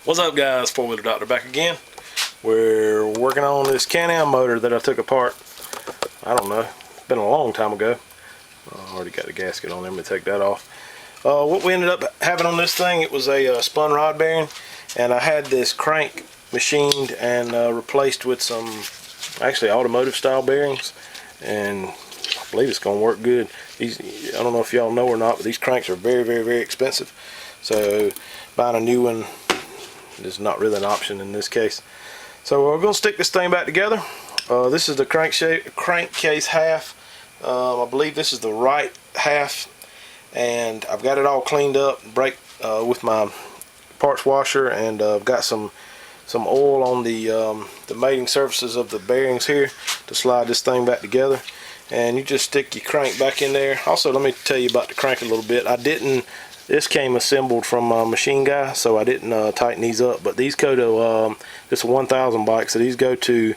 What's up, guys? Four-wheeler doctor back again. We're working on this Can-Am motor that I took apart. I don't know, it's been a long time ago. I already got the gasket on there. I'm gonna take that off. What we ended up having on this thing, it was a spun rod bearing, and I had this crank machined and replaced with some actually automotive style bearings, and I believe it's gonna work good. I don't know if y'all know or not, but these cranks are very expensive, so buying a new one is not really an option in this case. So we're gonna stick this thing back together. This is the crankcase half. I believe this is the right half, and I've got it all cleaned up, with my parts washer, and I've got some oil on the mating surfaces of the bearings here to slide this thing back together. And you just stick your crank back in there. Also, let me tell you about the crank a little bit. This came assembled from a machine guy, so I didn't tighten these up. But these go to, this is a 1000 bike, so these go to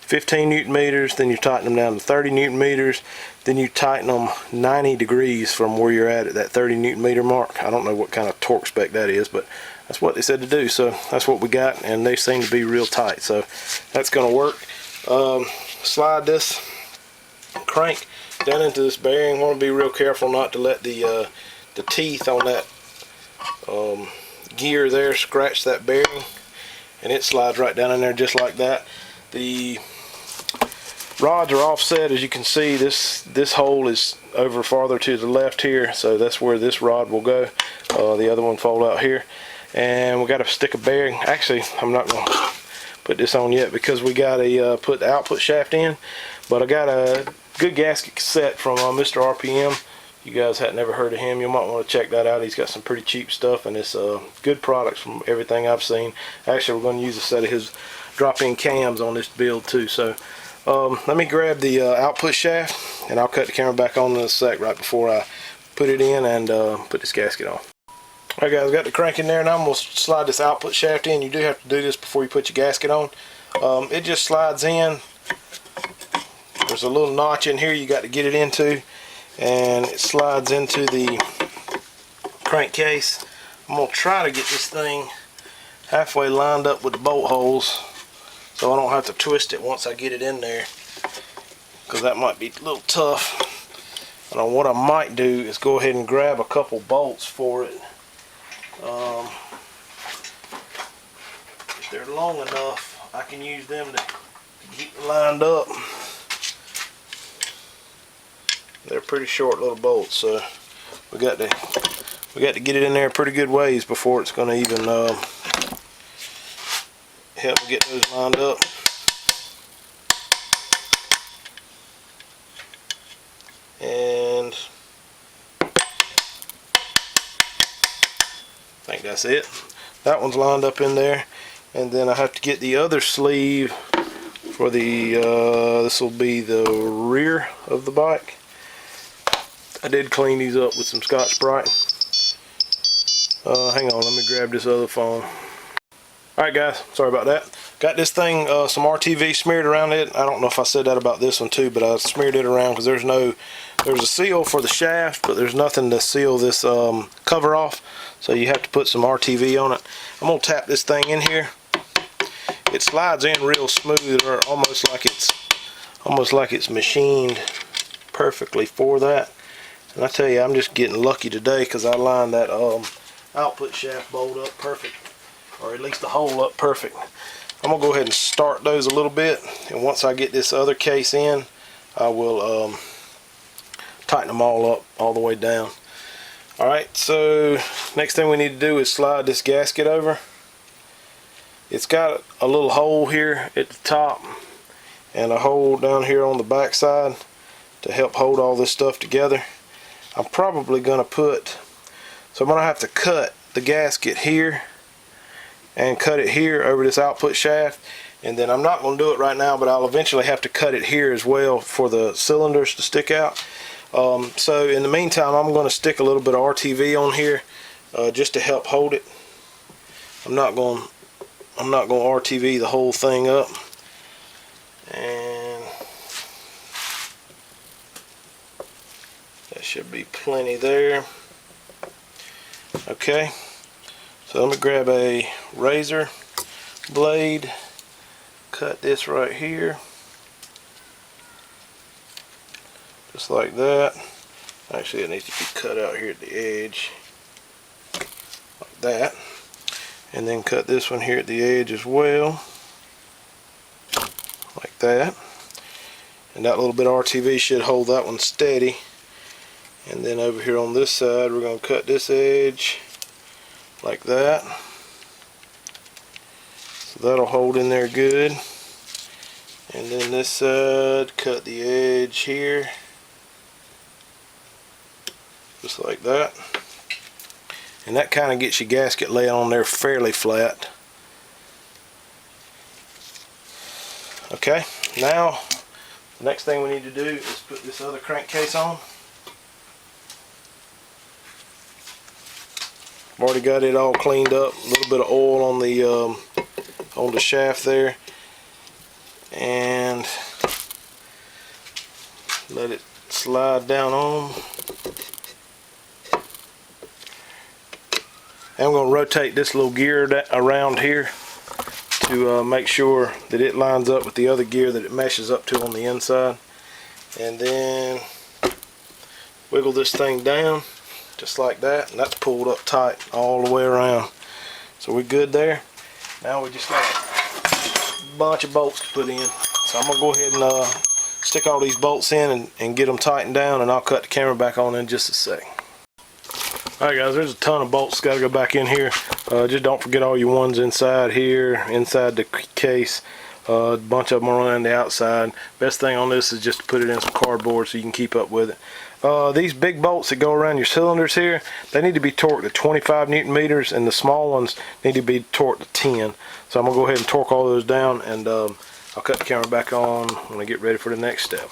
15 Newton meters, then you tighten them down to 30 Newton meters, then you tighten them 90 degrees from where you're at that 30 Newton meter mark. I don't know what kind of torque spec that is, but that's what they said to do, so that's what we got, and they seem to be real tight, so that's going to work. Slide this crank down into this bearing. Want to be real careful not to let the teeth on that gear there scratch that bearing, and it slides right down in there just like that. The rods are offset, as you can see. This hole is over farther to the left here, so that's where this rod will go. The other one fold out here, and we got to stick a bearing. Actually, I'm not going to put this on yet because we got to put the output shaft in, but I got a good gasket set from Mr. RPM. You guys hadn't ever heard of him, you might want to check that out. He's got some pretty cheap stuff, and it's good products from everything I've seen. Actually, we're going to use a set of his drop-in cams on this build too. So let me grab the output shaft, and I'll cut the camera back on in a sec right before I put it in and put this gasket on. Alright guys, got the crank in there, and I'm going to slide this output shaft in. You do have to do this before you put your gasket on. It just slides in. There's a little notch in here you got to get it into, and it slides into the crankcase. I'm going to try to get this thing halfway lined up with the bolt holes so I don't have to twist it once I get it in there, because that might be a little tough. And what I might do is go ahead and grab a couple bolts for it. If they're long enough, I can use them to keep it lined up. They're pretty short little bolts, so we got to get it in there pretty good ways before it's going to even help me get those lined up. And I think that's it. That one's lined up in there, and then I have to get the other sleeve for the this will be the rear of the bike. I did clean these up with some Scotch-Brite. Hang on, let me grab this other phone. Alright guys, sorry about that. Got this thing, some RTV smeared around it. I don't know if I said that about this one too, but I smeared it around because there's a seal for the shaft, but there's nothing to seal this cover off, so you have to put some RTV on it. I'm going to tap this thing in here. It slides in real smooth, or almost like it's machined perfectly for that. And I tell you, I'm just getting lucky today because I lined that output shaft bolt up perfect, or at least the hole up perfect. I'm going to go ahead and start those a little bit, and once I get this other case in, I will tighten them all up all the way down. Alright, so next thing we need to do is slide this gasket over. It's got a little hole here at the top and a hole down here on the back side to help hold all this stuff together. I'm probably going to so I'm going to have to cut the gasket here and cut it here over this output shaft, and then I'm not going to do it right now, but I'll eventually have to cut it here as well for the cylinders to stick out. So in the meantime, I'm going to stick a little bit of RTV on here just to help hold it. I'm not going to RTV the whole thing up, and that should be plenty there. Okay, So let me grab a razor blade, cut this right here, just like that. Actually, it needs to be cut out here at the edge, like that. And then cut this one here at the edge as well, like that. And that little bit of RTV should hold that one steady. And then over here on this side, we're going to cut this edge like that. So that'll hold in there good. And then this side, cut the edge here, just like that. And that kind of gets your gasket laid on there fairly flat. Okay, now the next thing we need to do is put this other crankcase on. I've already got it all cleaned up. A little bit of oil on the shaft there, and let it slide down on. And I'm going to rotate this little gear around here to make sure that it lines up with the other gear that it meshes up to on the inside. And then wiggle this thing down just like that, and that's pulled up tight all the way around. So we're good there. Now we just got a bunch of bolts to put in. So I'm going to go ahead and stick all these bolts in and get them tightened down, and I'll cut the camera back on in just a sec. Alright guys, there's a ton of bolts got to go back in here. Just don't forget all your ones inside here, inside the case. A bunch of them are on the outside. Best thing on this is just to put it in some cardboard so you can keep up with it. These big bolts that go around your cylinders here, they need to be torqued to 25 Newton meters, and the small ones need to be torqued to 10. So I'm going to go ahead and torque all those down, and I'll cut the camera back on when I get ready for the next step.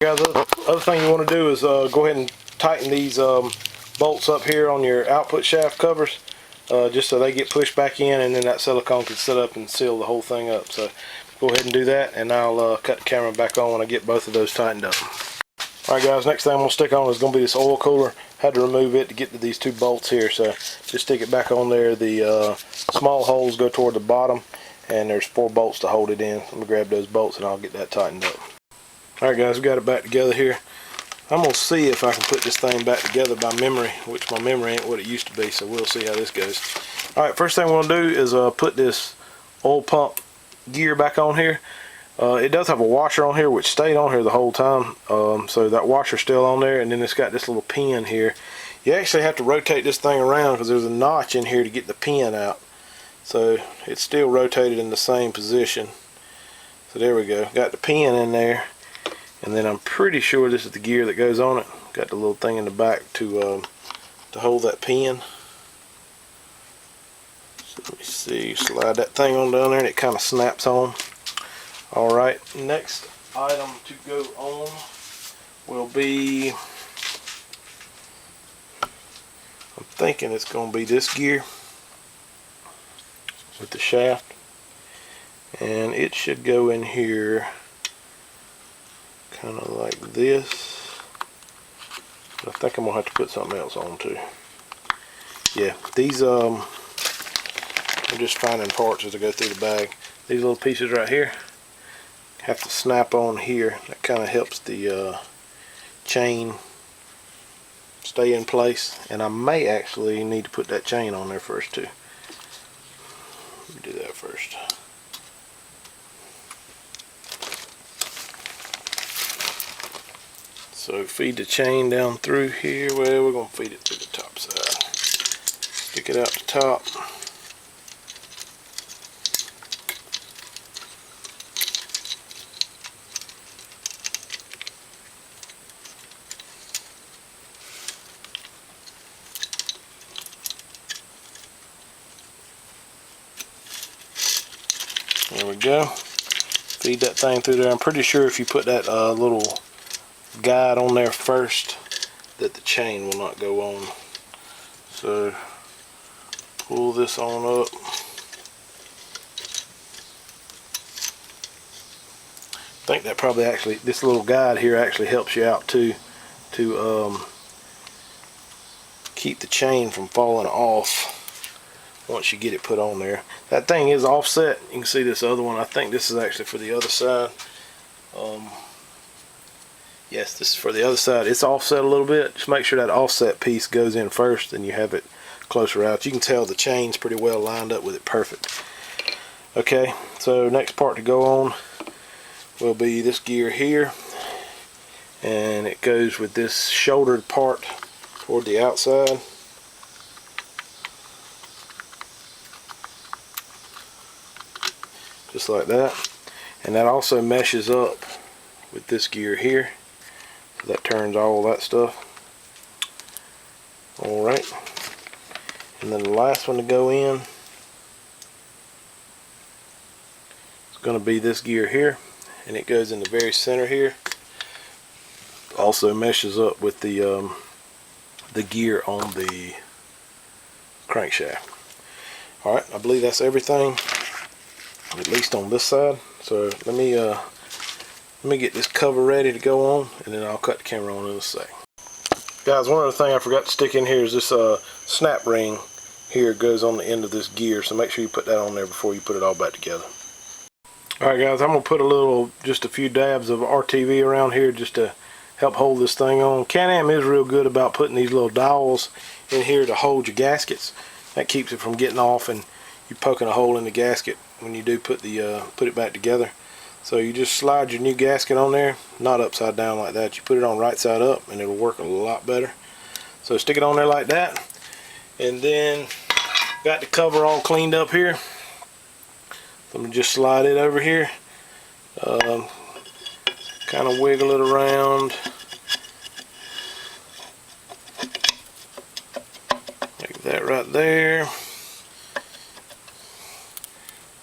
Guys, the other thing you want to do is go ahead and tighten these bolts up here on your output shaft covers, just so they get pushed back in, and then that silicone can sit up and seal the whole thing up. So go ahead and do that, and I'll cut the camera back on when I get both of those tightened up. Alright guys, next thing I'm going to stick on is going to be this oil cooler. Had to remove it to get to these two bolts here, so just stick it back on there. The small holes go toward the bottom, and there's 4 bolts to hold it in. I'm going to grab those bolts and I'll get that tightened up. Alright guys, we got it back together here. I'm going to see if I can put this thing back together by memory, which my memory ain't what it used to be, so we'll see how this goes. Alright, first thing we're going to do is put this oil pump gear back on here. It does have a washer on here which stayed on here the whole time, so that washer's still on there, and then it's got this little pin here. You actually have to rotate this thing around because there's a notch in here to get the pin out, so it's still rotated in the same position. So there we go, got the pin in there, and then I'm pretty sure this is the gear that goes on it. Got the little thing in the back to hold that pin. So let me see, slide that thing on down there and it kind of snaps on. Alright, next item to go on will be, I'm thinking it's going to be this gear with the shaft, and it should go in here kind of like this. But I think I'm going to have to put something else on too. Yeah, these I'm just finding parts as I go through the bag. These little pieces right here have to snap on here. That kind of helps the chain stay in place, and I may actually need to put that chain on there first too. Let me do that first. So feed the chain down through here. Well, we're going to feed it to the top side. Stick it out the top. There we go. Feed that thing through there. I'm pretty sure if you put that little guide on there first, that the chain will not go on. So pull this on up. I think that probably actually, this little guide here actually helps you out too, to keep the chain from falling off once you get it put on there. That thing is offset. You can see this other one. I think this is actually for the other side. Yes, this is for the other side. It's offset a little bit. Just make sure that offset piece goes in first, and you have it closer out. You can tell the chain's pretty well lined up with it. Perfect. Okay, so next part to go on will be this gear here, and it goes with this shouldered part toward the outside. Just like that. And that also meshes up with this gear here. So that turns all that stuff. Alright. And then the last one to go in is going to be this gear here. And it goes in the very center here. Also meshes up with the gear on the crankshaft. Alright, I believe that's everything, at least on this side. So let me get this cover ready to go on, and then I'll cut the camera on in a sec. Guys, one other thing I forgot to stick in here is this snap ring here goes on the end of this gear, so make sure you put that on there before you put it all back together. Alright guys, I'm going to put just a few dabs of RTV around here just to help hold this thing on. Can-Am is real good about putting these little dowels in here to hold your gaskets. That keeps it from getting off and you poking a hole in the gasket when you do put it back together. So you just slide your new gasket on there, not upside down like that. You put it on right side up and it'll work a lot better. So stick it on there like that, and then got the cover all cleaned up here. So I'm gonna just slide it over here, kind of wiggle it around like that right there.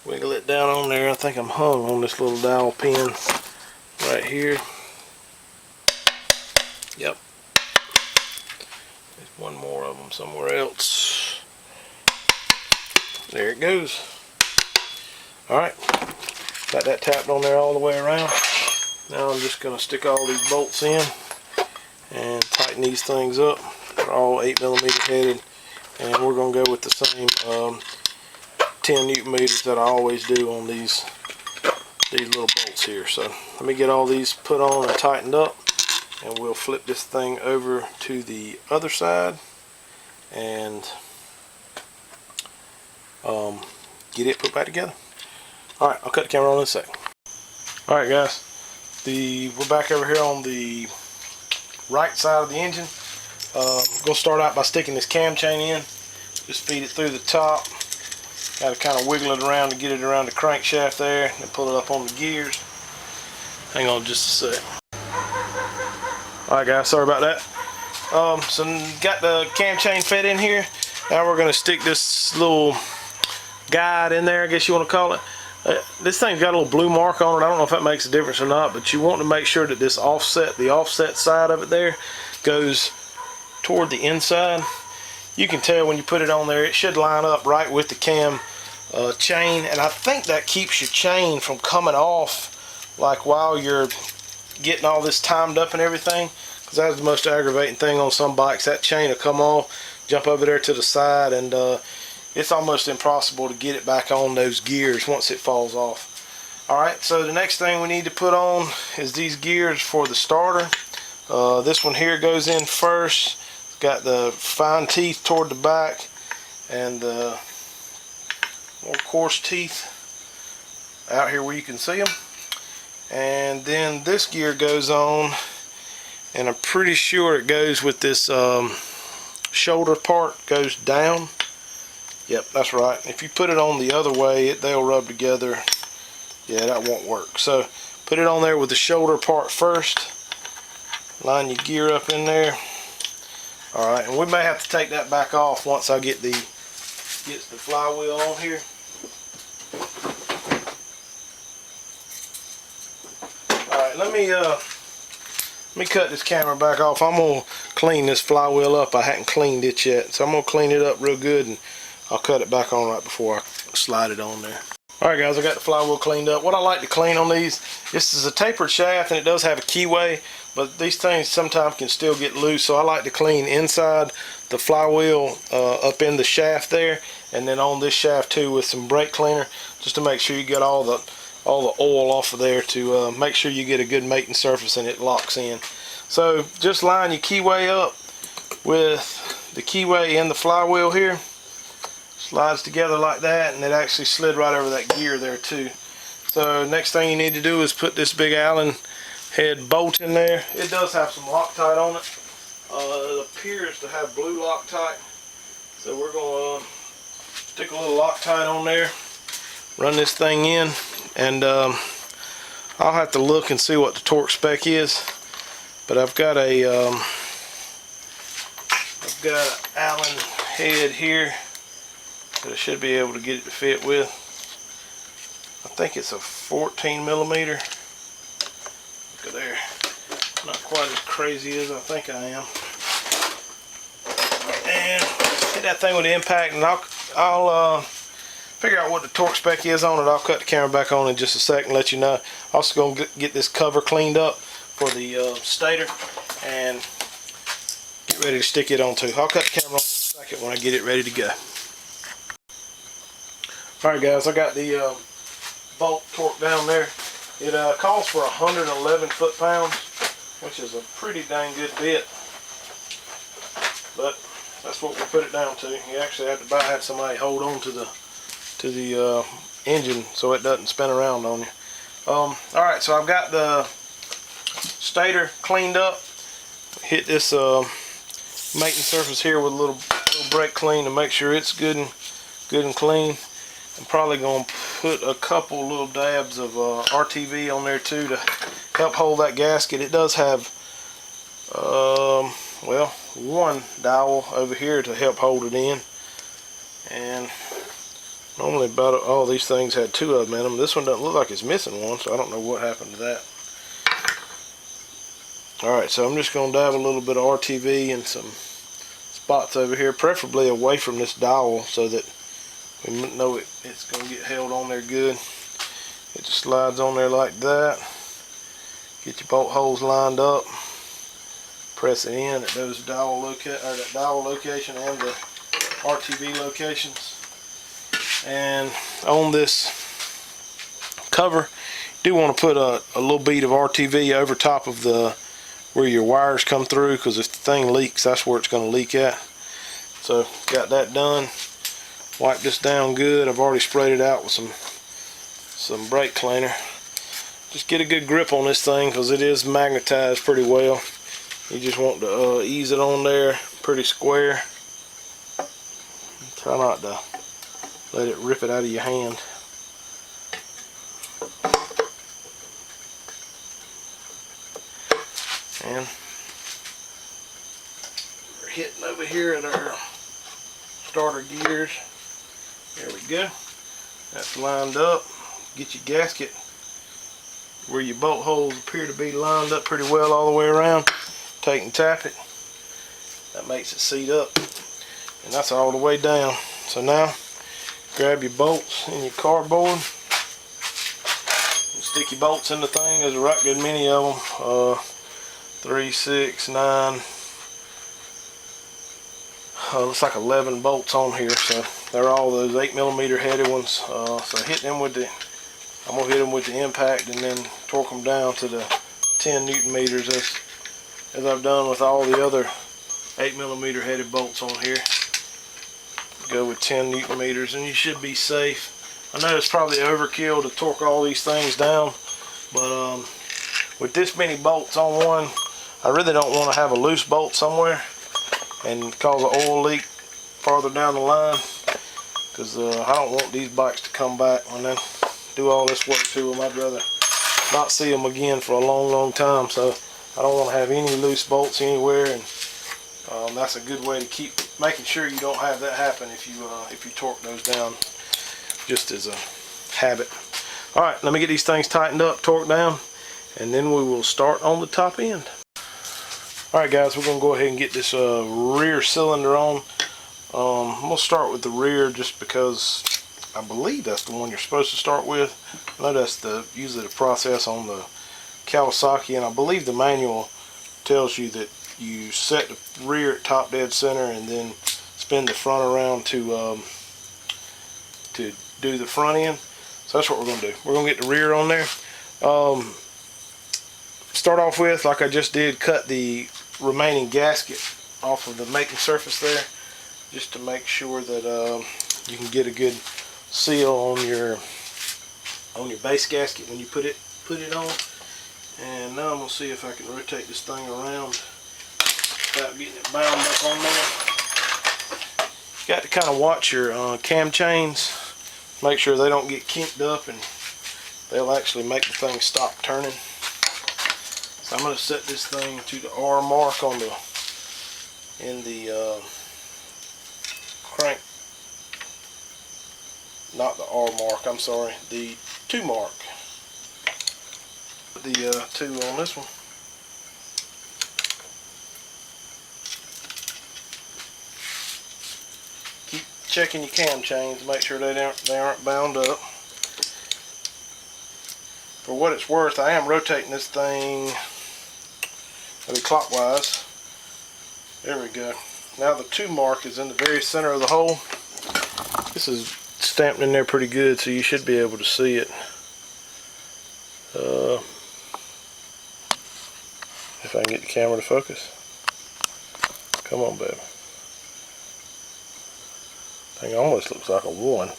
Wiggle it down on there. I think I'm hung on this little dowel pin right here. Yep. There's one more of them somewhere else. There it goes. Alright. Got that tapped on there all the way around. Now I'm just going to stick all these bolts in and tighten these things up. They're all 8mm headed, and we're going to go with the same 10 Newton meters that I always do on these little bolts here. So let me get all these put on and tightened up, and we'll flip this thing over to the other side and get it put back together. Alright, I'll cut the camera on in a second. Alright guys, we're back over here on the right side of the engine. I'm going to start out by sticking this cam chain in. Just feed it through the top. Got to kind of wiggle it around to get it around the crankshaft there, and pull it up on the gears. Hang on just a sec. Alright guys, sorry about that. So got the cam chain fed in here. Now we're going to stick this little guide in there, I guess you want to call it. This thing's got a little blue mark on it. I don't know if that makes a difference or not, but you want to make sure that this offset, the offset side of it there, goes toward the inside. You can tell when you put it on there, it should line up right with the cam chain, and I think that keeps your chain from coming off like while you're getting all this timed up and everything, because that's the most aggravating thing on some bikes. That chain will come off, jump over there to the side, and it's almost impossible to get it back on those gears once it falls off. Alright, so the next thing we need to put on is these gears for the starter. This one here goes in first. Got the fine teeth toward the back and the more coarse teeth out here where you can see them. And then this gear goes on, and I'm pretty sure it goes with this shoulder part, goes down. Yep, that's right. If you put it on the other way, they'll rub together. Yeah, that won't work. So put it on there with the shoulder part first. Line your gear up in there. Alright, and we may have to take that back off once I get the flywheel on here. Alright, let me cut this camera back off. I'm gonna clean this flywheel up. I hadn't cleaned it yet, so I'm gonna clean it up real good, and I'll cut it back on right before I slide it on there. Alright guys, I got the flywheel cleaned up. What I like to clean on these, this is a tapered shaft and it does have a keyway, but these things sometimes can still get loose, so I like to clean inside the flywheel up in the shaft there, and then on this shaft too with some brake cleaner, just to make sure you get all the oil off of there, to make sure you get a good mating surface and it locks in. So just line your keyway up with the keyway in the flywheel here. Slides together like that, and it actually slid right over that gear there too. So next thing you need to do is put this big Allen head bolt in there. It does have some Loctite on it. It appears to have blue Loctite, so we're going to stick a little Loctite on there, run this thing in, and I'll have to look and see what the torque spec is, but I've got a Allen head here that I should be able to get it to fit with. I think it's a 14 millimeter. Look at there. Not quite as crazy as I think I am. And hit that thing with the impact, and I'll figure out what the torque spec is on it. I'll cut the camera back on in just a second and let you know. Also going to get this cover cleaned up for the stator and get ready to stick it on too. I'll cut the camera on in a second when I get it ready to go. Alright guys, I got the bolt torqued down there. It calls for 111 foot-pounds, which is a pretty dang good bit. But that's what we'll put it down to. You actually have to have somebody hold on to the engine so it doesn't spin around on you. Alright, so I've got the stator cleaned up. Hit this mating surface here with a little brake clean to make sure it's good and clean. I'm probably going to put a couple little dabs of RTV on there too to help hold that gasket. It does have well, one dowel over here to help hold it in, and normally about all these things had two of them in them. This one doesn't look like it's missing one, so I don't know what happened to that. Alright, so I'm just going to dab a little bit of RTV in some spots over here, preferably away from this dowel so that we know it's going to get held on there good. It just slides on there like that. Get your bolt holes lined up. Press it in at those dowel location and the RTV locations. And on this cover, you do want to put a little bead of RTV over top of where your wires come through, because if the thing leaks, that's where it's going to leak at. So got that done. Wipe this down good. I've already sprayed it out with some brake cleaner. Just get a good grip on this thing because it is magnetized pretty well. You just want to ease it on there pretty square. Try not to let it rip it out of your hand. And we're hitting over here at our starter gears. There we go. That's lined up. Get your gasket where your bolt holes appear to be lined up pretty well all the way around. Take and tap it. That makes it seat up. And that's all the way down. So now, grab your bolts and your cardboard. Stick your bolts in the thing. There's a right good many of them. 3, 6, 9. Looks like 11 bolts on here, so they're all those 8 millimeter headed ones. So hit them with I'm gonna hit them with the impact and then torque them down to the 10 Newton meters as I've done with all the other 8 millimeter headed bolts on here. Go with 10 Newton meters and you should be safe. I know it's probably overkill to torque all these things down, but with this many bolts on one, I really don't want to have a loose bolt somewhere and cause an oil leak farther down the line, because I don't want these bikes to come back and then do all this work to them. I'd rather not see them again for a long time, so I don't want to have any loose bolts anywhere, and that's a good way to keep making sure you don't have that happen if you torque those down just as a habit. Alright, let me get these things tightened up, torqued down, and then we will start on the top end. Alright guys, we're going to go ahead and get this rear cylinder on. I'm going to start with the rear just because I believe that's the one you're supposed to start with. I know that's usually the process on the Kawasaki, and I believe the manual tells you that you set the rear at top dead center and then spin the front around to do the front end. So that's what we're going to do. We're going to get the rear on there. Start off with, like I just did, cut the remaining gasket off of the making surface there, just to make sure that you can get a good seal on your base gasket when you put it on. And now I'm going to see if I can rotate this thing around without getting it bound up on there. You got to kind of watch your cam chains, make sure they don't get kinked up, and they'll actually make the thing stop turning. So I'm going to set this thing to the R mark on in the crank, not the R mark, I'm sorry, the 2 mark. The 2 on this one. Keep checking your cam chains, make sure they aren't bound up. For what it's worth, I am rotating this thing clockwise. There we go. Now the 2 mark is in the very center of the hole. This is stamped in there pretty good, so you should be able to see it. If I can get the camera to focus. Come on, baby. Thing almost looks like a 1.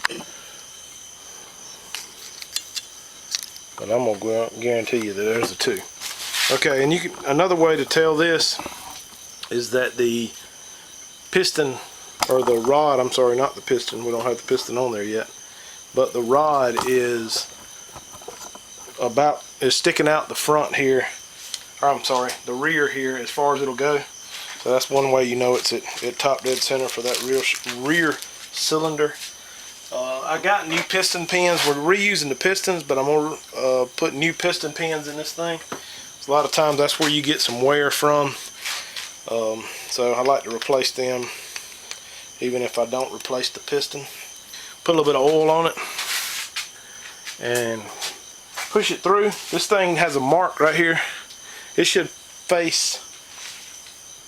But I'm going to guarantee you that there's a 2. Okay, and another way to tell this is that the piston, or the rod, I'm sorry, not the piston, we don't have the piston on there yet, but the rod is sticking out the front here, or I'm sorry, the rear here as far as it'll go. So that's one way you know it's at top dead center for that rear cylinder. I got new piston pins. We're reusing the pistons, but I'm going to put new piston pins in this thing. So a lot of times that's where you get some wear from. So I like to replace them even if I don't replace the piston. Put a little bit of oil on it and push it through. This thing has a mark right here. It should face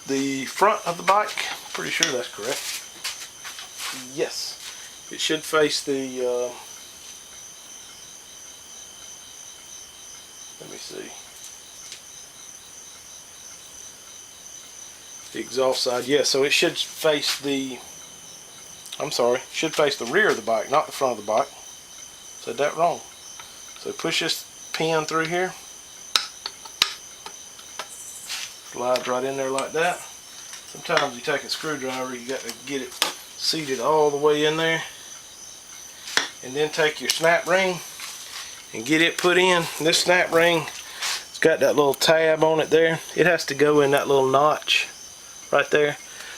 the front of the bike. Pretty sure that's correct. Yes. It should face the, let me see, the exhaust side. Yeah, so it should face the, I'm sorry, should face the rear of the bike, not the front of the bike. Said that wrong. So push this pin through here. Slides right in there like that. Sometimes you take a screwdriver, you got to get it seated all the way in there. And then take your snap ring and get it put in. This snap ring, it's got that little tab on it there. It has to go in that little notch right there.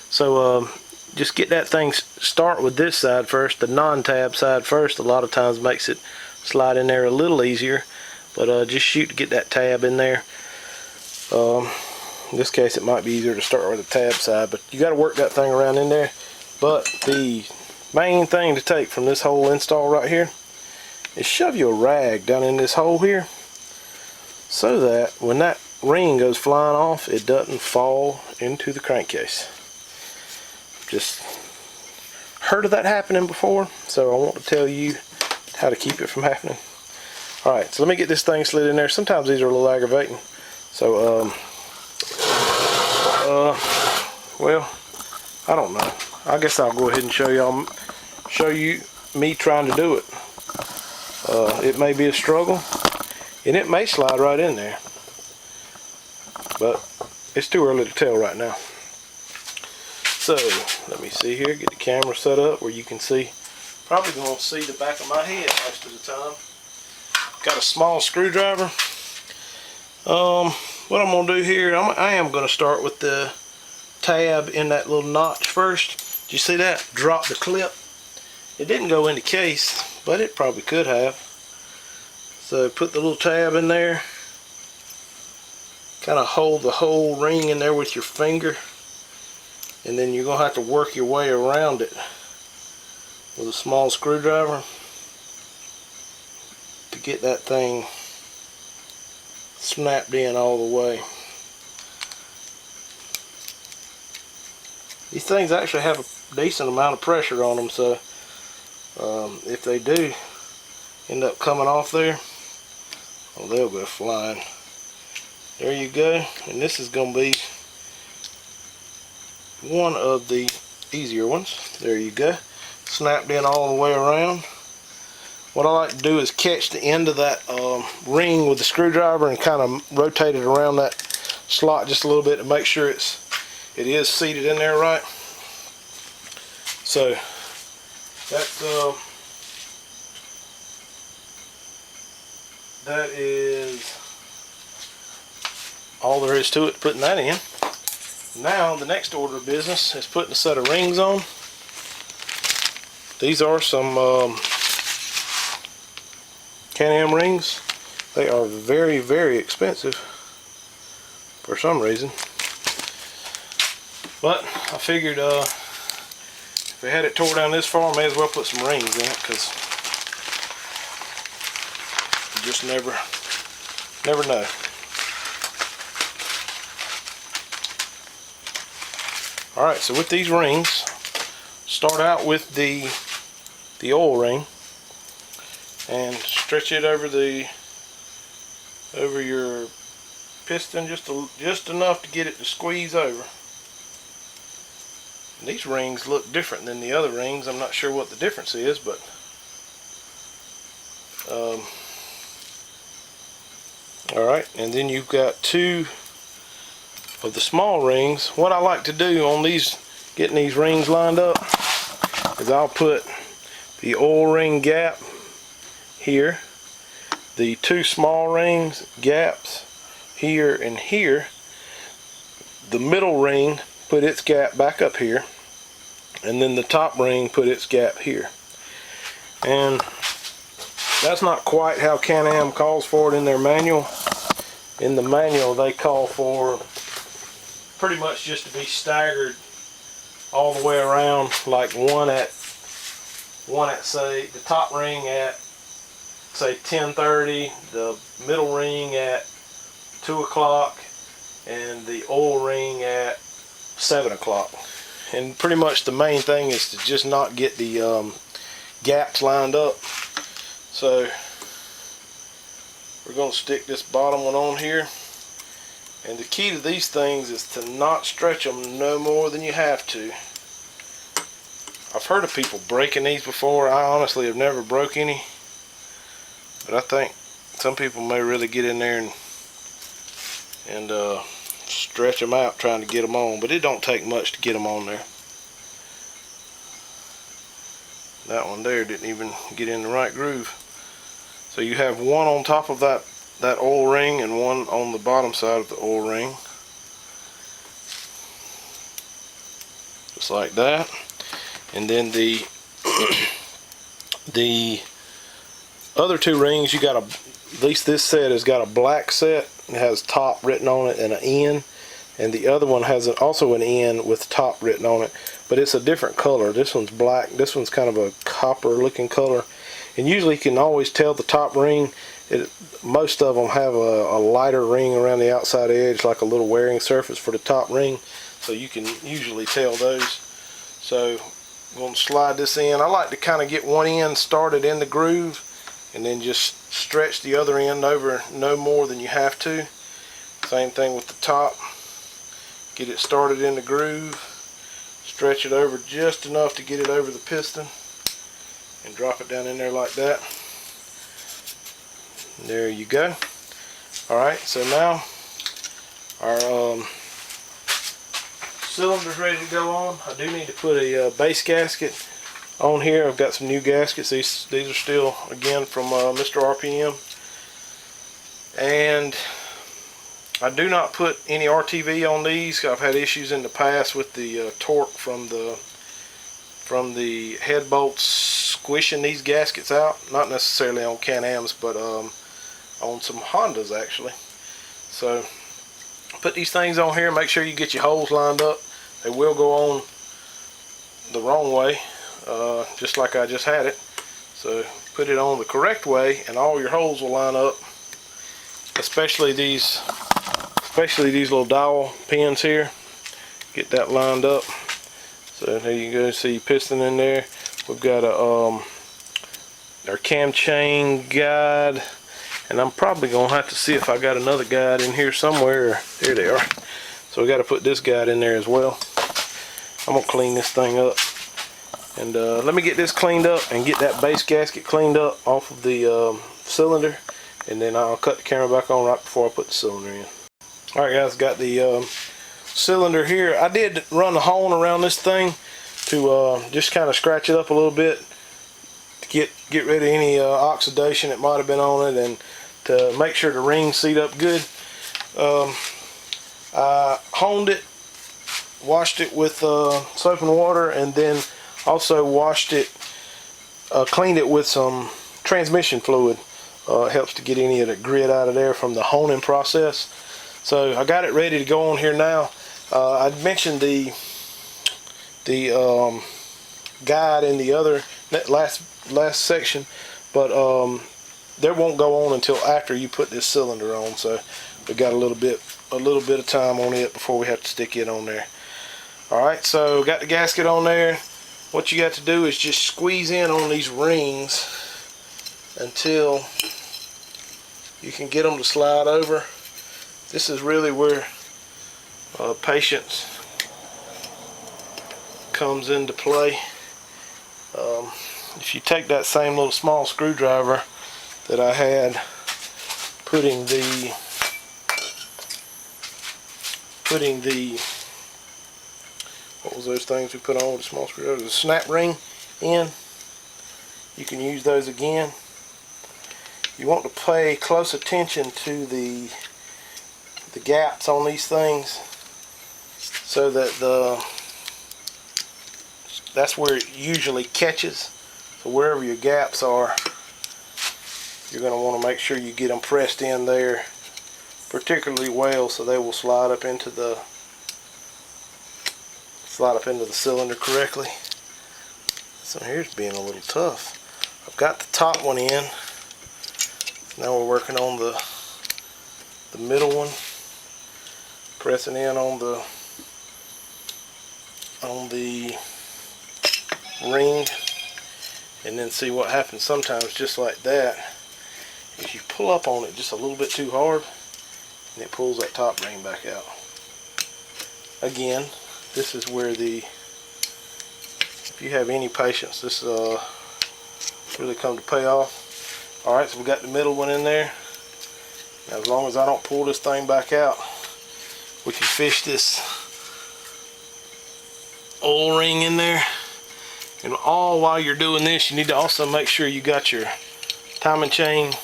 So just get that thing, start with this side first, the non-tab side first. A lot of times makes it slide in there a little easier, but just shoot to get that tab in there. In this case it might be easier to start with the tab side, but you got to work that thing around in there. But the main thing to take from this whole install right here is shove your rag down in this hole here so that when that ring goes flying off, it doesn't fall into the crankcase. Just heard of that happening before, so I want to tell you how to keep it from happening. Alright, so let me get this thing slid in there. Sometimes these are a little aggravating. So, well, I don't know. I guess I'll go ahead and show you me trying to do it. It may be a struggle, and it may slide right in there, but it's too early to tell right now. So let me see here, get the camera set up where you can see. Probably gonna see the back of my head most of the time. Got a small screwdriver. What I'm gonna do here, I am gonna start with the tab in that little notch first. Did you see that? Drop the clip. It didn't go in the case, but it probably could have. So put the little tab in there. Kind of hold the whole ring in there with your finger. And then you're going to have to work your way around it with a small screwdriver. get that thing snapped in all the way. These things actually have a decent amount of pressure on them, so if they do end up coming off there, well, they'll go flying. There you go, and this is going to be one of the easier ones. There you go, snapped in all the way around. What I like to do is catch the end of that ring with the screwdriver and kind of rotate it around that slot just a little bit to make sure it is seated in there right. So that's that is all there is to it, putting that in. Now the next order of business is putting a set of rings on. These are some Can-Am rings. They are very, very expensive for some reason, but I figured if I had it tore down this far, I may as well put some rings in it, because you just never know. Alright, so with these rings, start out with the oil ring and stretch it over your piston just enough to get it to squeeze over. And these rings look different than the other rings. I'm not sure what the difference is, but alright, and then you've got two of the small rings. What I like to do on these, getting these rings lined up, is I'll put the oil ring gap here, the two small rings gaps here and here, the middle ring put its gap back up here, and then the top ring put its gap here. And that's not quite how Can-Am calls for it in their manual. In the manual they call for pretty much just to be staggered all the way around, like one at say the top ring at say 10:30, the middle ring at 2 o'clock, and the oil ring at 7 o'clock. And pretty much the main thing is to just not get the gaps lined up. So we're going to stick this bottom one on here, and the key to these things is to not stretch them no more than you have to. I've heard of people breaking these before. I honestly have never broke any, but I think some people may really get in there and stretch them out trying to get them on, but it don't take much to get them on there. That one there didn't even get in the right groove. So you have one on top of that oil ring and one on the bottom side of the oil ring, just like that. And then the the other two rings, you got at least this set has got a black set. It has top written on it and an N, and the other one has also an N with top written on it, but it's a different color. This one's black, this one's kind of a copper looking color, and usually you can always tell the top ring. Most of them have a lighter ring around the outside edge, like a little wearing surface for the top ring, so you can usually tell those. So I'm going to slide this in. I like to kind of get one end started in the groove and then just stretch the other end over no more than you have to. Same thing with the top. Get it started in the groove, stretch it over just enough to get it over the piston, and drop it down in there like that. There you go. Alright, so now our cylinder's ready to go on. I do need to put a base gasket on here. I've got some new gaskets. These are still, again, from Mr. RPM. And I do not put any RTV on these. I've had issues in the past with the torque from the head bolts squishing these gaskets out. Not necessarily on Can-Ams, but on some Hondas actually. So put these things on here. Make sure you get your holes lined up. They will go on the wrong way, just like I just had it. So put it on the correct way and all your holes will line up, especially these little dowel pins here. Get that lined up. So there you go, see piston in there. We've got our cam chain guide, and I'm probably gonna have to see if I got another guide in here somewhere. There they are. So we got to put this guide in there as well. I'm gonna clean this thing up, and let me get this cleaned up and get that base gasket cleaned up off of the cylinder, and then I'll cut the camera back on right before I put the cylinder in. Alright guys, got the cylinder here. I did run the hone around this thing to just kind of scratch it up a little bit to get rid of any oxidation that might have been on it, and to make sure the rings seat up good. I honed it, washed it with soap and water, and then also washed it, cleaned it with some transmission fluid. It helps to get any of the grit out of there from the honing process. So I got it ready to go on here now. I mentioned the guide in the other last section, but that won't go on until after you put this cylinder on. So we got a little bit of time on it before we have to stick it on there. Alright, so got the gasket on there. What you got to do is just squeeze in on these rings until you can get them to slide over. This is really where patience comes into play. If you take that same little small screwdriver that I had putting the what was those things we put on with the small screwdriver, the snap ring in, you can use those again. You want to pay close attention to the gaps on these things, so that that's where it usually catches. So wherever your gaps are, you're going to want to make sure you get them pressed in there particularly well, so they will slide up into the cylinder correctly. So here's being a little tough. I've got the top one in. Now we're working on the middle one, pressing in on the ring, and then see what happens sometimes just like that. If you pull up on it just a little bit too hard, and it pulls that top ring back out. Again, this is where if you have any patience, this really come to pay off. Alright, so we got the middle one in there. Now, as long as I don't pull this thing back out, we can fish this oil ring in there. And all while you're doing this, you need to also make sure you got your timing chain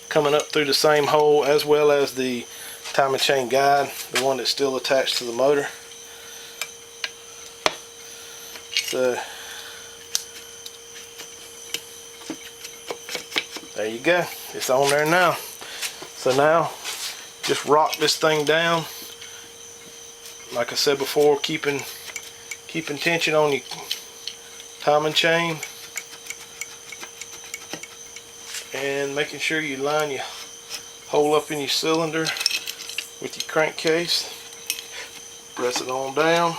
coming up through the same hole, as well as the timing chain guide, the one that's still attached to the motor. So there you go, it's on there now. So now just rock this thing down, like I said before, keeping tension on your timing chain, and making sure you line your hole up in your cylinder with your crankcase. Press it on down.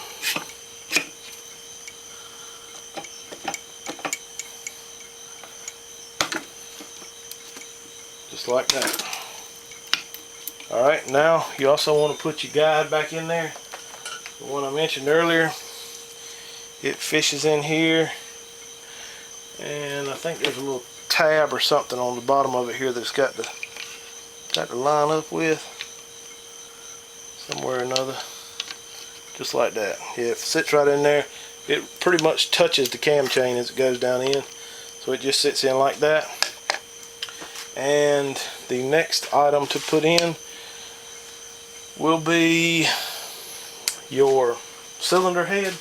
Just like that. Alright, now you also want to put your guide back in there. The one I mentioned earlier. It fishes in here, and I think there's a little tab or something on the bottom of it here that's got to line up with somewhere or another, just like that. Yeah, it sits right in there. It pretty much touches the cam chain as it goes down in, so it just sits in like that. And the next item to put in will be your cylinder head.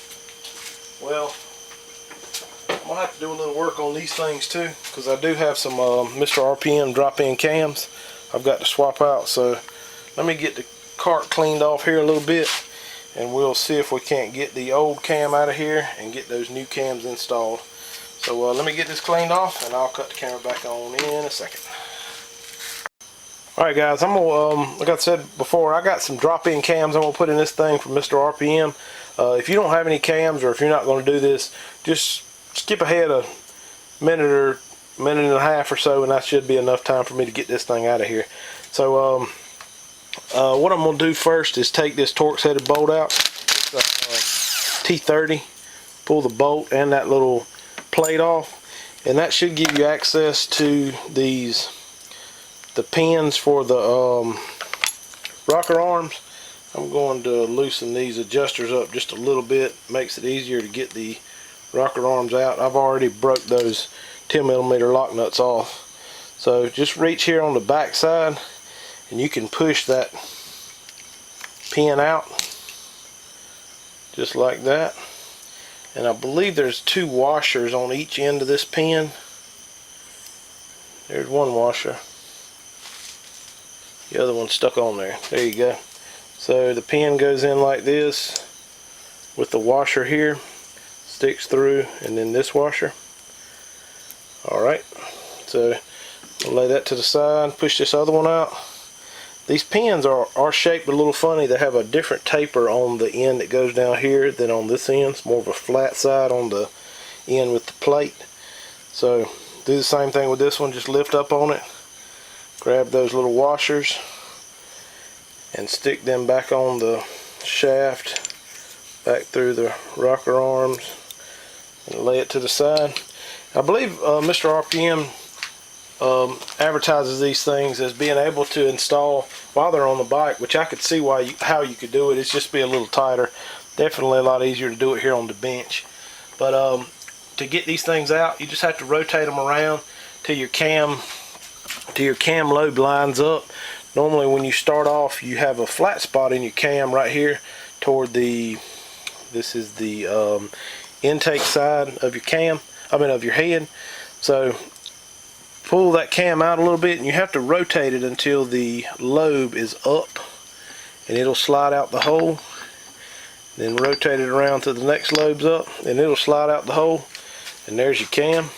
Well, I'm going to have to do a little work on these things too, because I do have some Mr. RPM drop-in cams I've got to swap out. So let me get the cart cleaned off here a little bit, and we'll see if we can't get the old cam out of here and get those new cams installed. So let me get this cleaned off and I'll cut the camera back on in a second. Alright guys, I'm gonna, like I said before, I got some drop-in cams I'm gonna put in this thing from Mr. RPM. If you don't have any cams, or if you're not gonna do this, just skip ahead a minute and a half or so, and that should be enough time for me to get this thing out of here. So what I'm gonna do first is take this Torx headed bolt out. It's a T30. Pull the bolt and that little plate off, and that should give you access to the pins for the rocker arms. I'm going to loosen these adjusters up just a little bit. Makes it easier to get the rocker arms out. I've already broke those 10mm lock nuts off. So just reach here on the back side and you can push that pin out just like that. And I believe there's 2 washers on each end of this pin. There's one washer. The other one's stuck on there. There you go. So the pin goes in like this with the washer here, sticks through, and then this washer. Alright, so I'll lay that to the side, push this other one out. These pins are shaped a little funny. They have a different taper on the end that goes down here than on this end. It's more of a flat side on the end with the plate. So do the same thing with this one. Just lift up on it, grab those little washers and stick them back on the shaft, back through the rocker arms, and lay it to the side. I believe Mr. RPM advertises these things as being able to install while they're on the bike, which I could see how you could do it. It's just be a little tighter. Definitely a lot easier to do it here on the bench. But to get these things out, you just have to rotate them around till your cam lobe lines up. Normally when you start off, you have a flat spot in your cam right here toward this is the intake side of your cam, of your head. So pull that cam out a little bit, and you have to rotate it until the lobe is up, and it'll slide out the hole. Then rotate it around till the next lobe's up, and it'll slide out the hole, and there's your cam.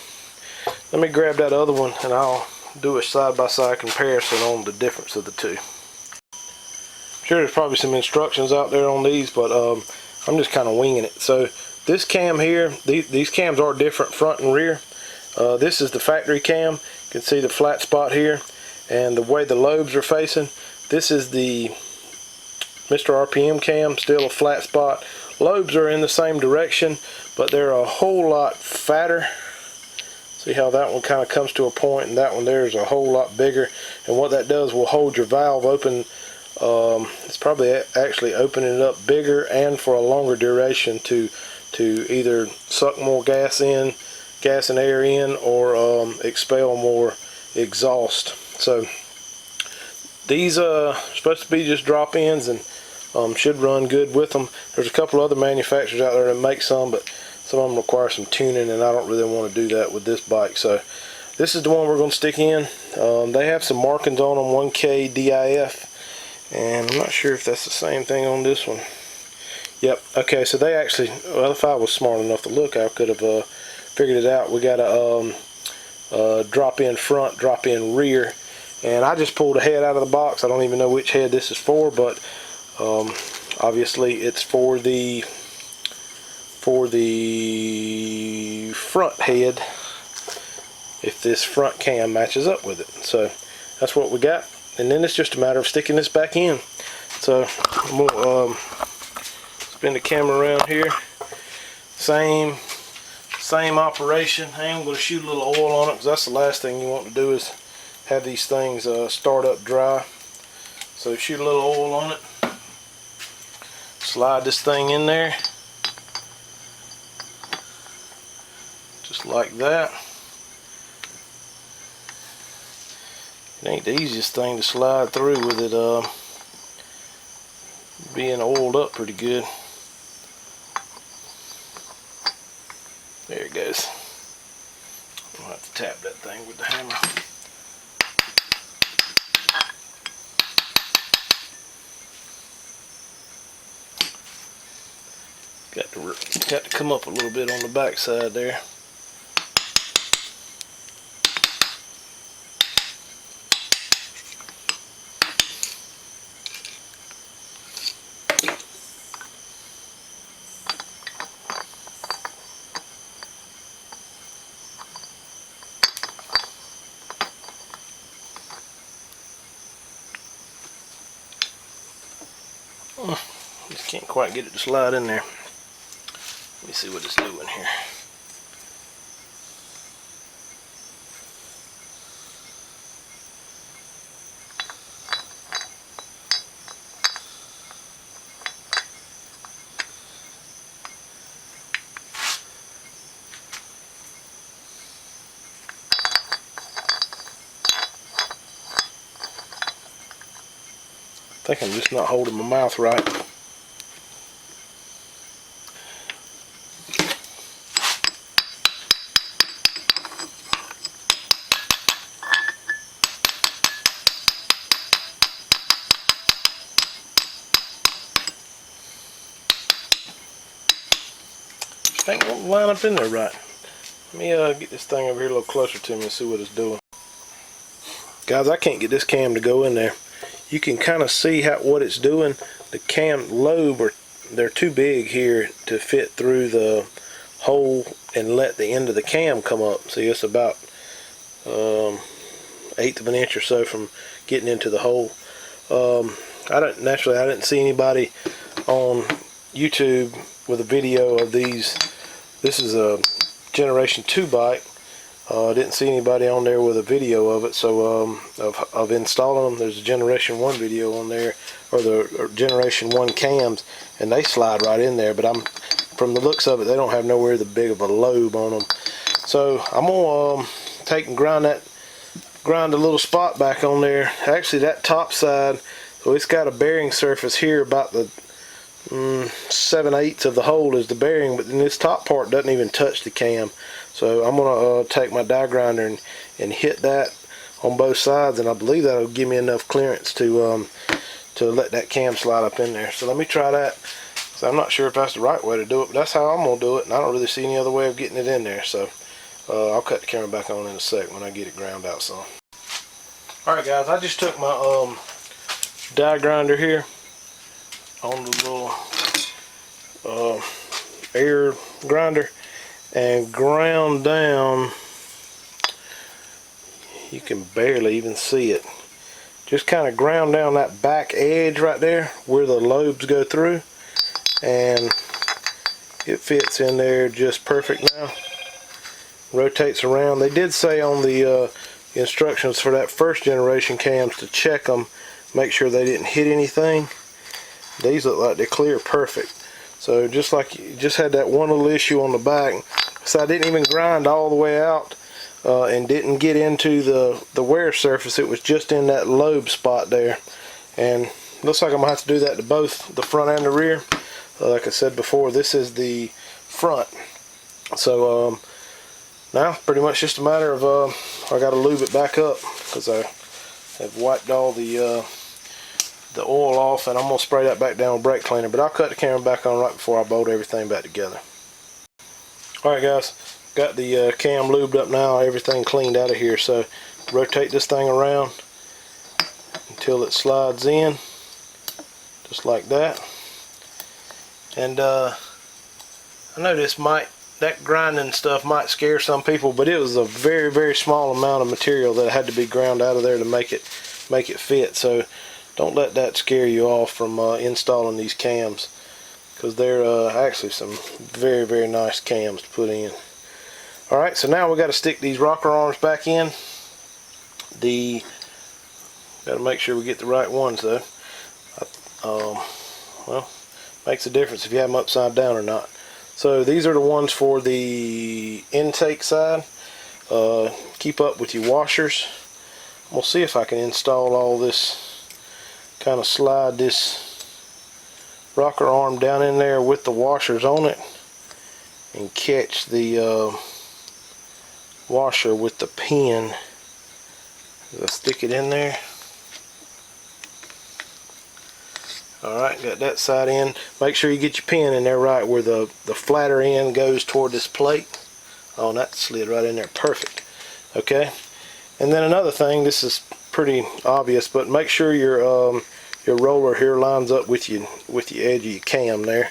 Let me grab that other one and I'll do a side-by-side comparison on the difference of the two. I'm sure there's probably some instructions out there on these, but I'm just kind of winging it. So this cam here, these cams are different front and rear. This is the factory cam. You can see the flat spot here and the way the lobes are facing. This is the Mr. RPM cam, still a flat spot. Lobes are in the same direction, but they're a whole lot fatter. See how that one kind of comes to a point, and that one there is a whole lot bigger. And what that does will hold your valve open. It's probably actually opening it up bigger and for a longer duration to either suck more gas and air in, or expel more exhaust. So these are supposed to be just drop-ins and should run good with them. There's a couple other manufacturers out there that make some, but some of them require some tuning, and I don't really want to do that with this bike. So this is the one we're going to stick in. They have some markings on them, 1K DIF, and I'm not sure if that's the same thing on this one. Yep. Okay, so they actually, well, if I was smart enough to look, I could have figured it out. We got a drop-in front, drop-in rear, and I just pulled a head out of the box. I don't even know which head this is for, but obviously it's for the front head, if this front cam matches up with it. So that's what we got, and then it's just a matter of sticking this back in. So I'm gonna spin the camera around here. Same operation. I am going to shoot a little oil on it, because that's the last thing you want to do is have these things start up dry. So shoot a little oil on it. Slide this thing in there. Just like that. It ain't the easiest thing to slide through with it being oiled up pretty good. There it goes. I'll have to tap that thing with the hammer. Got to come up a little bit on the back side there. Can't quite get it to slide in there. Let me see what it's doing here. I think I'm just not holding my mouth right. Just ain't gonna line up in there right. Let me get this thing over here a little closer to me and see what it's doing. Guys, I can't get this cam to go in there. You can kind of see what it's doing. The cam lobe, they're too big here to fit through the hole and let the end of the cam come up. See, it's about 1/8 of an inch or so from getting into the hole. I didn't see anybody on YouTube with a video of these. This is a Generation 2 bike. I didn't see anybody on there with a video of it, so of installing them. There's a Generation 1 video on there, or the Generation 1 cams, and they slide right in there, but from the looks of it, they don't have nowhere the big of a lobe on them. So I'm gonna take and grind a little spot back on there. Actually, that top side, so it's got a bearing surface here about the 7/8 of the hole is the bearing, but then this top part doesn't even touch the cam. So I'm gonna take my die grinder and hit that on both sides, and I believe that'll give me enough clearance to let that cam slide up in there. So let me try that. So I'm not sure if that's the right way to do it, but that's how I'm gonna do it, and I don't really see any other way of getting it in there. So I'll cut the camera back on in a sec when I get it ground out some. Alright guys, I just took my die grinder here on the little air grinder and ground down. You can barely even see it. Just kind of ground down that back edge right there where the lobes go through, and it fits in there just perfect now. Rotates around. They did say on the instructions for that first generation cams to check them, make sure they didn't hit anything. These look like they're clear perfect. So just like you just had that one little issue on the back, so I didn't even grind all the way out and didn't get into the wear surface. It was just in that lobe spot there, and looks like I'm gonna have to do that to both the front and the rear. Like I said before, this is the front. So now pretty much just a matter of I got to lube it back up because I have wiped all the oil off, and I'm gonna spray that back down with brake cleaner. But I'll cut the camera back on right before I bolt everything back together. Alright guys, got the cam lubed up now, everything cleaned out of here. So rotate this thing around until it slides in, just like that. And I know that grinding stuff might scare some people, but it was a very, very small amount of material that had to be ground out of there to make it fit. So don't let that scare you off from installing these cams, because they're actually some very, very nice cams to put in. Alright, so now we got to stick these rocker arms back in. Got to make sure we get the right ones though. Well, makes a difference if you have them upside down or not. So these are the ones for the intake side. Keep up with your washers. We'll see if I can install all this, kind of slide this rocker arm down in there with the washers on it and catch the washer with the pin. I'll stick it in there. Alright, got that side in. Make sure you get your pin in there right where the flatter end goes toward this plate. Oh, and that slid right in there. Perfect. Okay. And then another thing, this is pretty obvious, but make sure your roller here lines up with the edge of your cam there.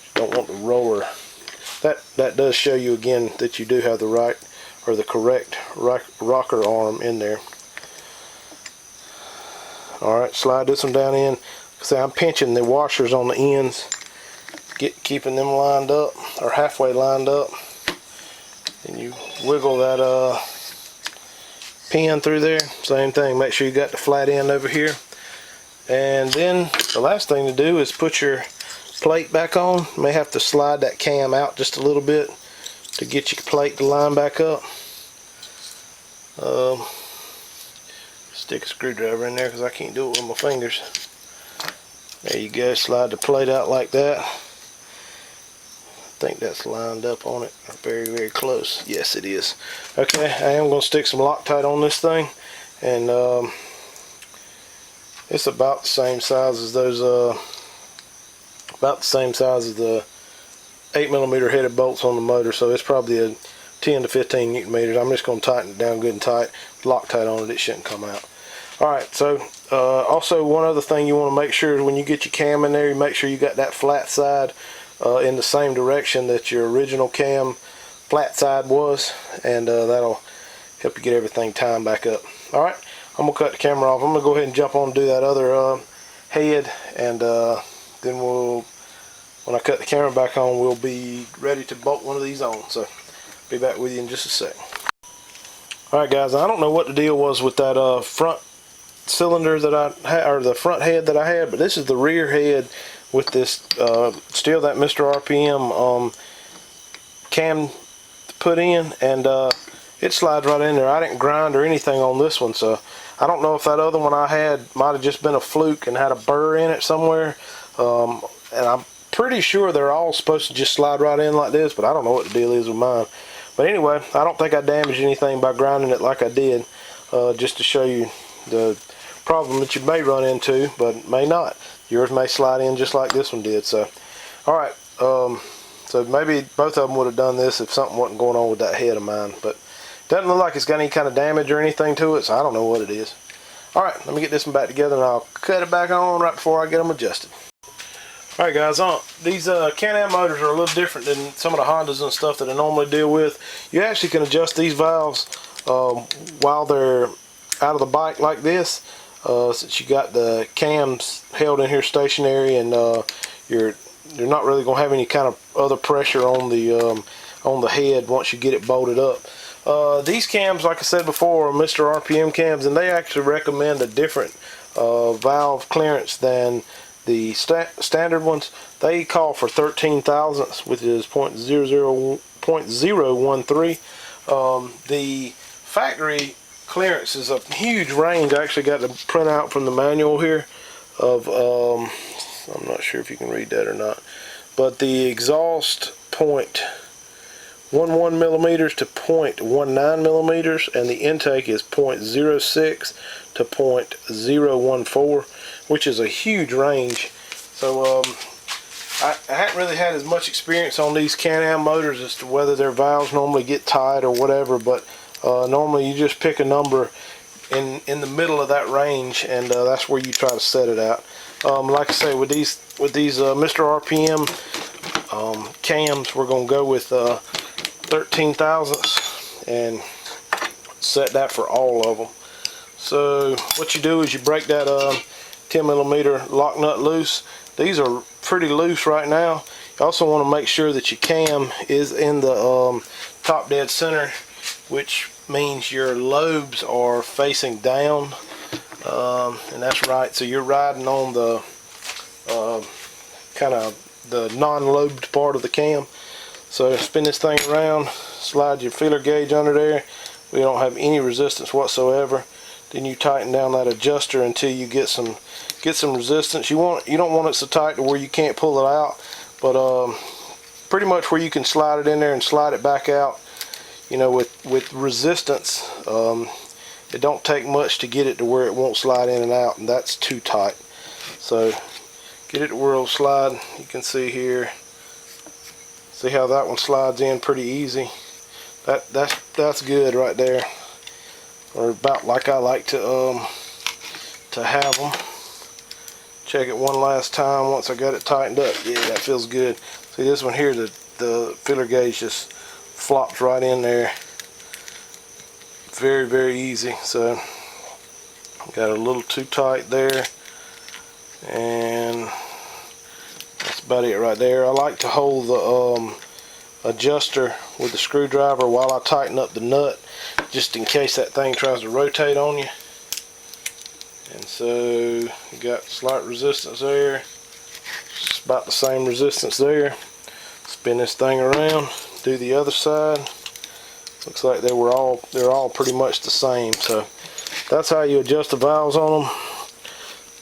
You don't want the roller. That does show you again that you do have the right or the correct rocker arm in there. Alright, slide this one down in. See, I'm pinching the washers on the ends, keeping them lined up, or halfway lined up. And you wiggle that pin through there. Same thing, make sure you got the flat end over here. And then the last thing to do is put your plate back on. You may have to slide that cam out just a little bit to get your plate to line back up. Stick a screwdriver in there because I can't do it with my fingers. There you go, slide the plate out like that. I think that's lined up on it very, very close. Yes, it is. Okay, I am going to stick some Loctite on this thing, and it's about the same size as those, about the same size as the 8mm headed bolts on the motor, so it's probably a 10 to 15 Newton meters. I'm just going to tighten it down good and tight. With Loctite on it, it shouldn't come out. Alright, so also one other thing you want to make sure is when you get your cam in there, you make sure you got that flat side in the same direction that your original cam flat side was, and that'll help you get everything timed back up. Alright, I'm going to cut the camera off. I'm going to go ahead and jump on and do that other head, and then when I cut the camera back on, we'll be ready to bolt one of these on. So, be back with you in just a sec. Alright guys, I don't know what the deal was with that front cylinder that I had, or the front head that I had, but this is the rear head with this still that Mr. RPM cam put in, and it slides right in there. I didn't grind or anything on this one, so I don't know if that other one I had might have just been a fluke and had a burr in it somewhere, and I'm pretty sure they're all supposed to just slide right in like this, but I don't know what the deal is with mine. But anyway, I don't think I damaged anything by grinding it like I did, just to show you the problem that you may run into, but may not. Yours may slide in just like this one did. So, alright, so maybe both of them would have done this if something wasn't going on with that head of mine, but it doesn't look like it's got any kind of damage or anything to it, so I don't know what it is. Alright, let me get this one back together and I'll cut it back on right before I get them adjusted. Alright guys, these Can-Am motors are a little different than some of the Hondas and stuff that I normally deal with. You actually can adjust these valves while they're out of the bike like this, since you got the cams held in here stationary, and you're not really going to have any kind of other pressure on the head once you get it bolted up. These cams, like I said before, are Mr. RPM cams, and they actually recommend a different valve clearance than the standard ones. They call for 13 thousandths, which is 0.013. The factory clearance is a huge range. I actually got the printout from the manual here of I'm not sure if you can read that or not, but the exhaust 0.11 millimeters to 0.19 millimeters, and the intake is 0.06 to 0.014, which is a huge range. So I haven't really had as much experience on these Can-Am motors as to whether their valves normally get tight or whatever, but normally you just pick a number in the middle of that range, and that's where you try to set it out. Like I say, with these Mr. RPM cams, we're going to go with 13 thousandths and set that for all of them. So what you do is you break that 10mm lock nut loose. These are pretty loose right now. You also want to make sure that your cam is in the top dead center, which means your lobes are facing down, and that's right. So you're riding on the kind of the non-lobed part of the cam. So spin this thing around, slide your feeler gauge under there. We don't have any resistance whatsoever. Then you tighten down that adjuster until you get some resistance. You don't want it so tight to where you can't pull it out, but pretty much where you can slide it in there and slide it back out. You know, with resistance, it don't take much to get it to where it won't slide in and out, and that's too tight. So get it to where it'll slide. You can see here. See how that one slides in pretty easy. That's good right there, or about like I like to have them. Check it one last time once I got it tightened up. Yeah, that feels good. See this one here, the feeler gauge just flops right in there. Very, very easy. So got a little too tight there. and that's about it right there. I like to hold the adjuster with the screwdriver while I tighten up the nut, just in case that thing tries to rotate on you. And so you got slight resistance there. It's about the same resistance there. Spin this thing around, do the other side. Looks like they're all pretty much the same. So that's how you adjust the valves on them.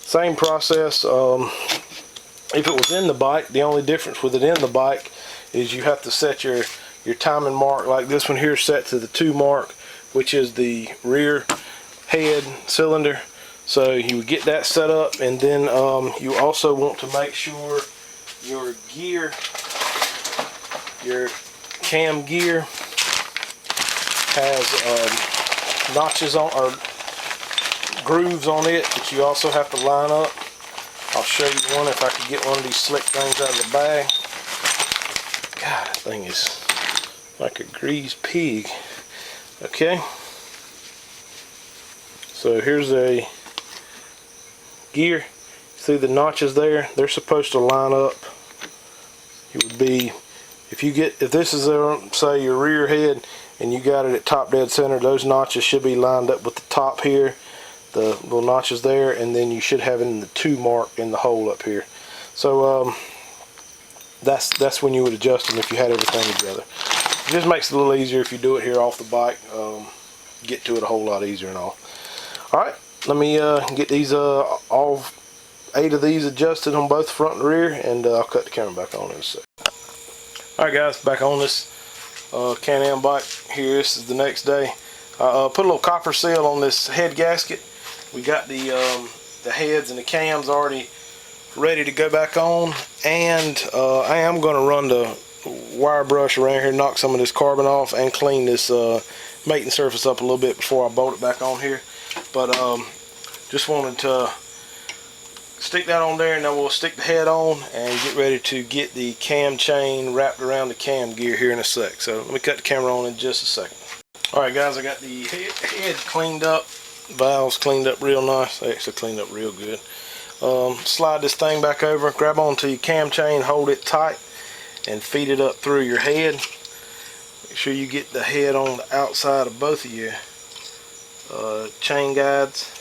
Same process. If it was in the bike, the only difference with it in the bike is you have to set your timing mark, like this one here, set to the 2 mark, which is the rear head cylinder. So you get that set up, and then you also want to make sure your gear, your cam gear, has notches on, or grooves on it, that you also have to line up. I'll show you one if I could get one of these slick things out of the bag. God, that thing is like a greased pig. Okay, so here's a gear. See the notches there? They're supposed to line up. It would be, if this is say your rear head and you got it at top dead center, those notches should be lined up with the top here, the little notches there, and then you should have it in the 2 mark in the hole up here. So that's when you would adjust them if you had everything together. It just makes it a little easier if you do it here off the bike. Get to it a whole lot easier and all. Alright, let me get these all 8 of these adjusted on both front and rear, and I'll cut the camera back on in a sec. Alright guys, back on this Can-Am bike here. This is the next day. I put a little copper seal on this head gasket. We got the heads and the cams already ready to go back on, and I am going to run the wire brush around here, knock some of this carbon off, and clean this mating surface up a little bit before I bolt it back on here. But just wanted to stick that on there, and then we'll stick the head on and get ready to get the cam chain wrapped around the cam gear here in a sec. So let me cut the camera on in just a second. Alright guys, I got the head cleaned up, valves cleaned up real nice. They actually cleaned up real good. Slide this thing back over, grab onto your cam chain, hold it tight, and feed it up through your head. Make sure you get the head on the outside of both of your chain guides,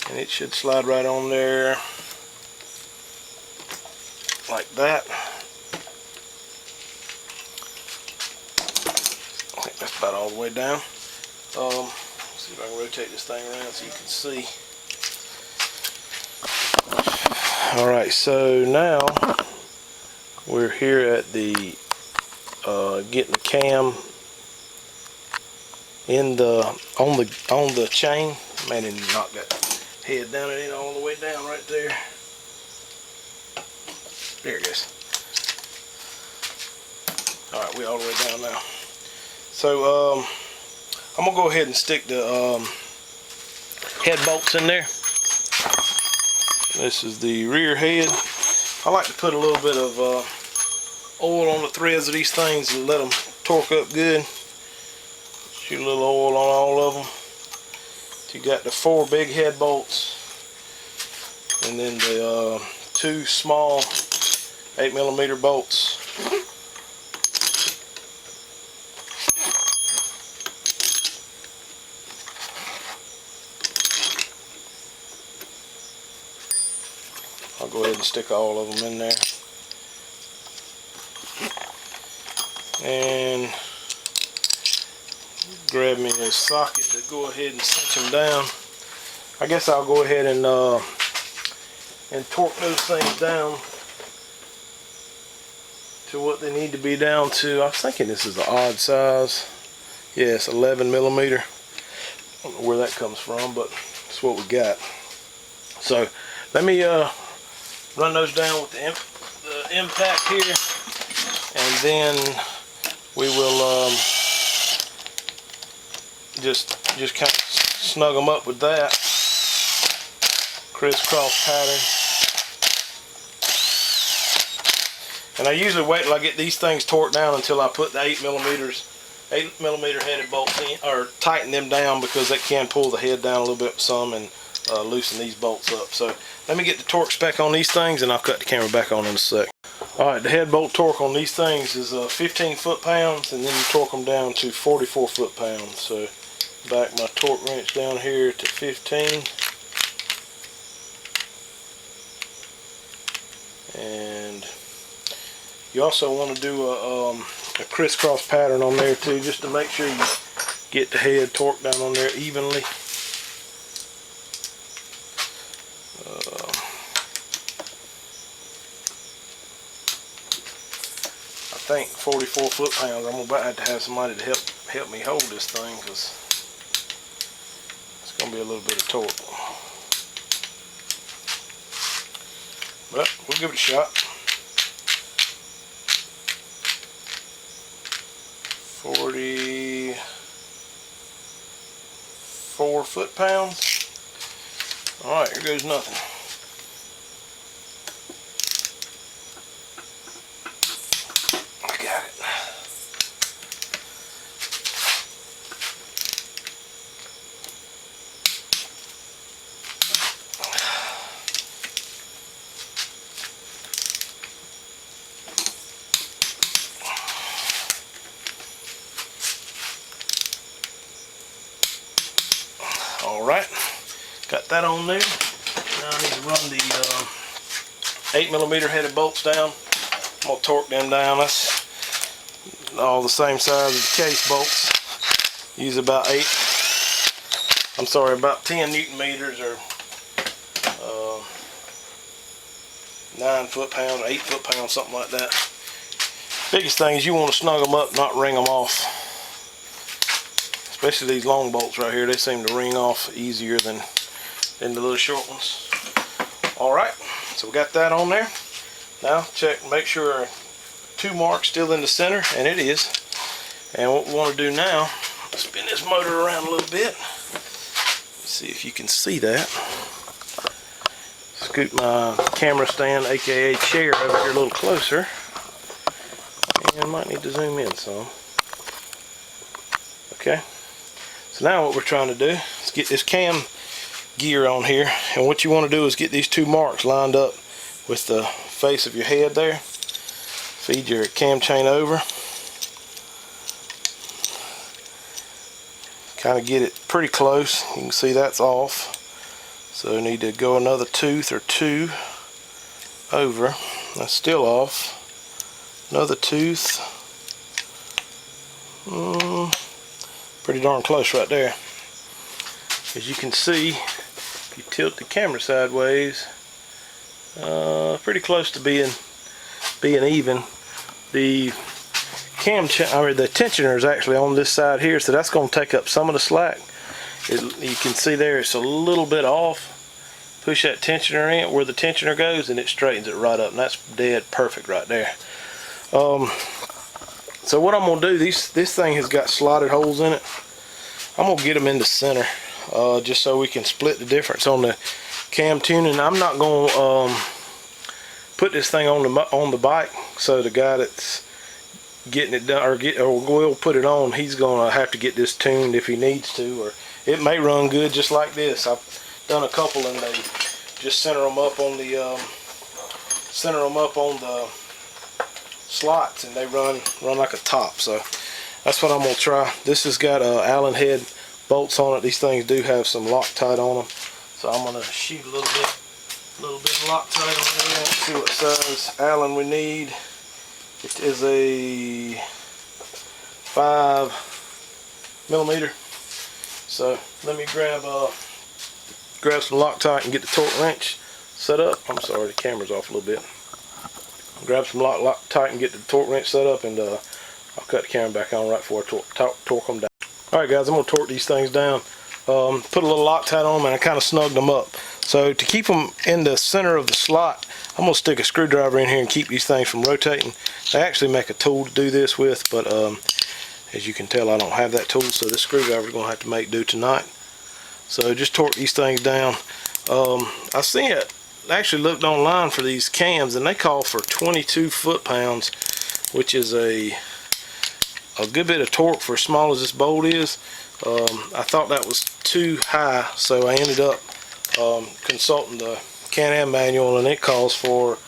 and it should slide right on there like that. I think that's about all the way down. Let's see if I can rotate this thing around so you can see. Alright, so now we're here at the getting the cam in on the chain. Man, didn't knock that head down. It ain't all the way down right there. There it is. Alright, we're all the way down now. So I'm gonna go ahead and stick the head bolts in there. This is the rear head. I like to put a little bit of oil on the threads of these things and let them torque up good. Shoot a little oil on all of them. You got the 4 big head bolts, and then the 2 small 8mm bolts. I'll go ahead and stick all of them in there. And grab me a socket to go ahead and cinch them down. I guess I'll go ahead and torque those things down to what they need to be down to. I was thinking this is an odd size. Yeah, it's 11mm. I don't know where that comes from, but it's what we got. So let me run those down with the impact here, and then we will just kind of snug them up with that crisscross pattern. And I usually wait till I get these things torqued down until I put the 8mm headed bolts in, or tighten them down, because they can pull the head down a little bit some, and loosen these bolts up. So let me get the torque spec on these things and I'll cut the camera back on in a sec. Alright, the head bolt torque on these things is 15 foot-pounds, and then you torque them down to 44 foot-pounds. So back my torque wrench down here to 15. And you also want to do a crisscross pattern on there too, just to make sure you get the head torqued down on there evenly. I think 44 foot-pounds. I'm about to have to have somebody to help me hold this thing, because it's going to be a little bit of torque. But we'll give it a shot. 44 foot-pounds. Alright, here goes nothing. I got it. Alright, got that on there. Now I need to run the 8mm headed bolts down. I'm going to torque them down. That's all the same size as the case bolts. Use about 10 Newton meters, or 9 foot-pounds, 8 foot-pounds, something like that. Biggest thing is you want to snug them up, not wring them off. Especially these long bolts right here, they seem to ring off easier than the little short ones. Alright, so we got that on there. Now check, make sure our 2 marks still in the center, and it is. And what we want to do now, spin this motor around a little bit. Let's see if you can see that. Scoot my camera stand, aka chair, over here a little closer. And I might need to zoom in some. Okay. So now what we're trying to do is get this cam gear on here, and what you want to do is get these 2 marks lined up with the face of your head there. Feed your cam chain over. Kind of get it pretty close. You can see that's off. So you need to go another tooth or 2 over. That's still off. Another tooth. Pretty darn close right there. As you can see, if you tilt the camera sideways, pretty close to being even. The the tensioner is actually on this side here, so that's going to take up some of the slack. You can see there it's a little bit off. Push that tensioner in where the tensioner goes, and it straightens it right up, and that's dead perfect right there. So what I'm going to do, this thing has got slotted holes in it. I'm going to get them in the center, just so we can split the difference on the cam tuning. I'm not going to put this thing on the bike, so the guy that's getting it done, or will put it on, he's going to have to get this tuned if he needs to, or it may run good just like this. I've done a couple, and they just center them up on the slots, and they run like a top. So that's what I'm going to try. This has got Allen head bolts on it. These things do have some Loctite on them, so I'm going to shoot a little bit of Loctite on there. Let's see what size Allen we need. It is a 5mm. So let me grab some Loctite and get the torque wrench set up. I'm sorry, the camera's off a little bit. Grab some Loctite and get the torque wrench set up, and I'll cut the camera back on right before I torque them down. Alright guys, I'm going to torque these things down. Put a little Loctite on them, and I kind of snugged them up. So to keep them in the center of the slot, I'm going to stick a screwdriver in here and keep these things from rotating. They actually make a tool to do this with, but as you can tell, I don't have that tool, so this screwdriver is going to have to make do tonight. So just torque these things down. I seen it. Actually looked online for these cams, and they call for 22 foot-pounds, which is a good bit of torque for as small as this bolt is. I thought that was too high, so I ended up consulting the Can-Am manual, and it calls for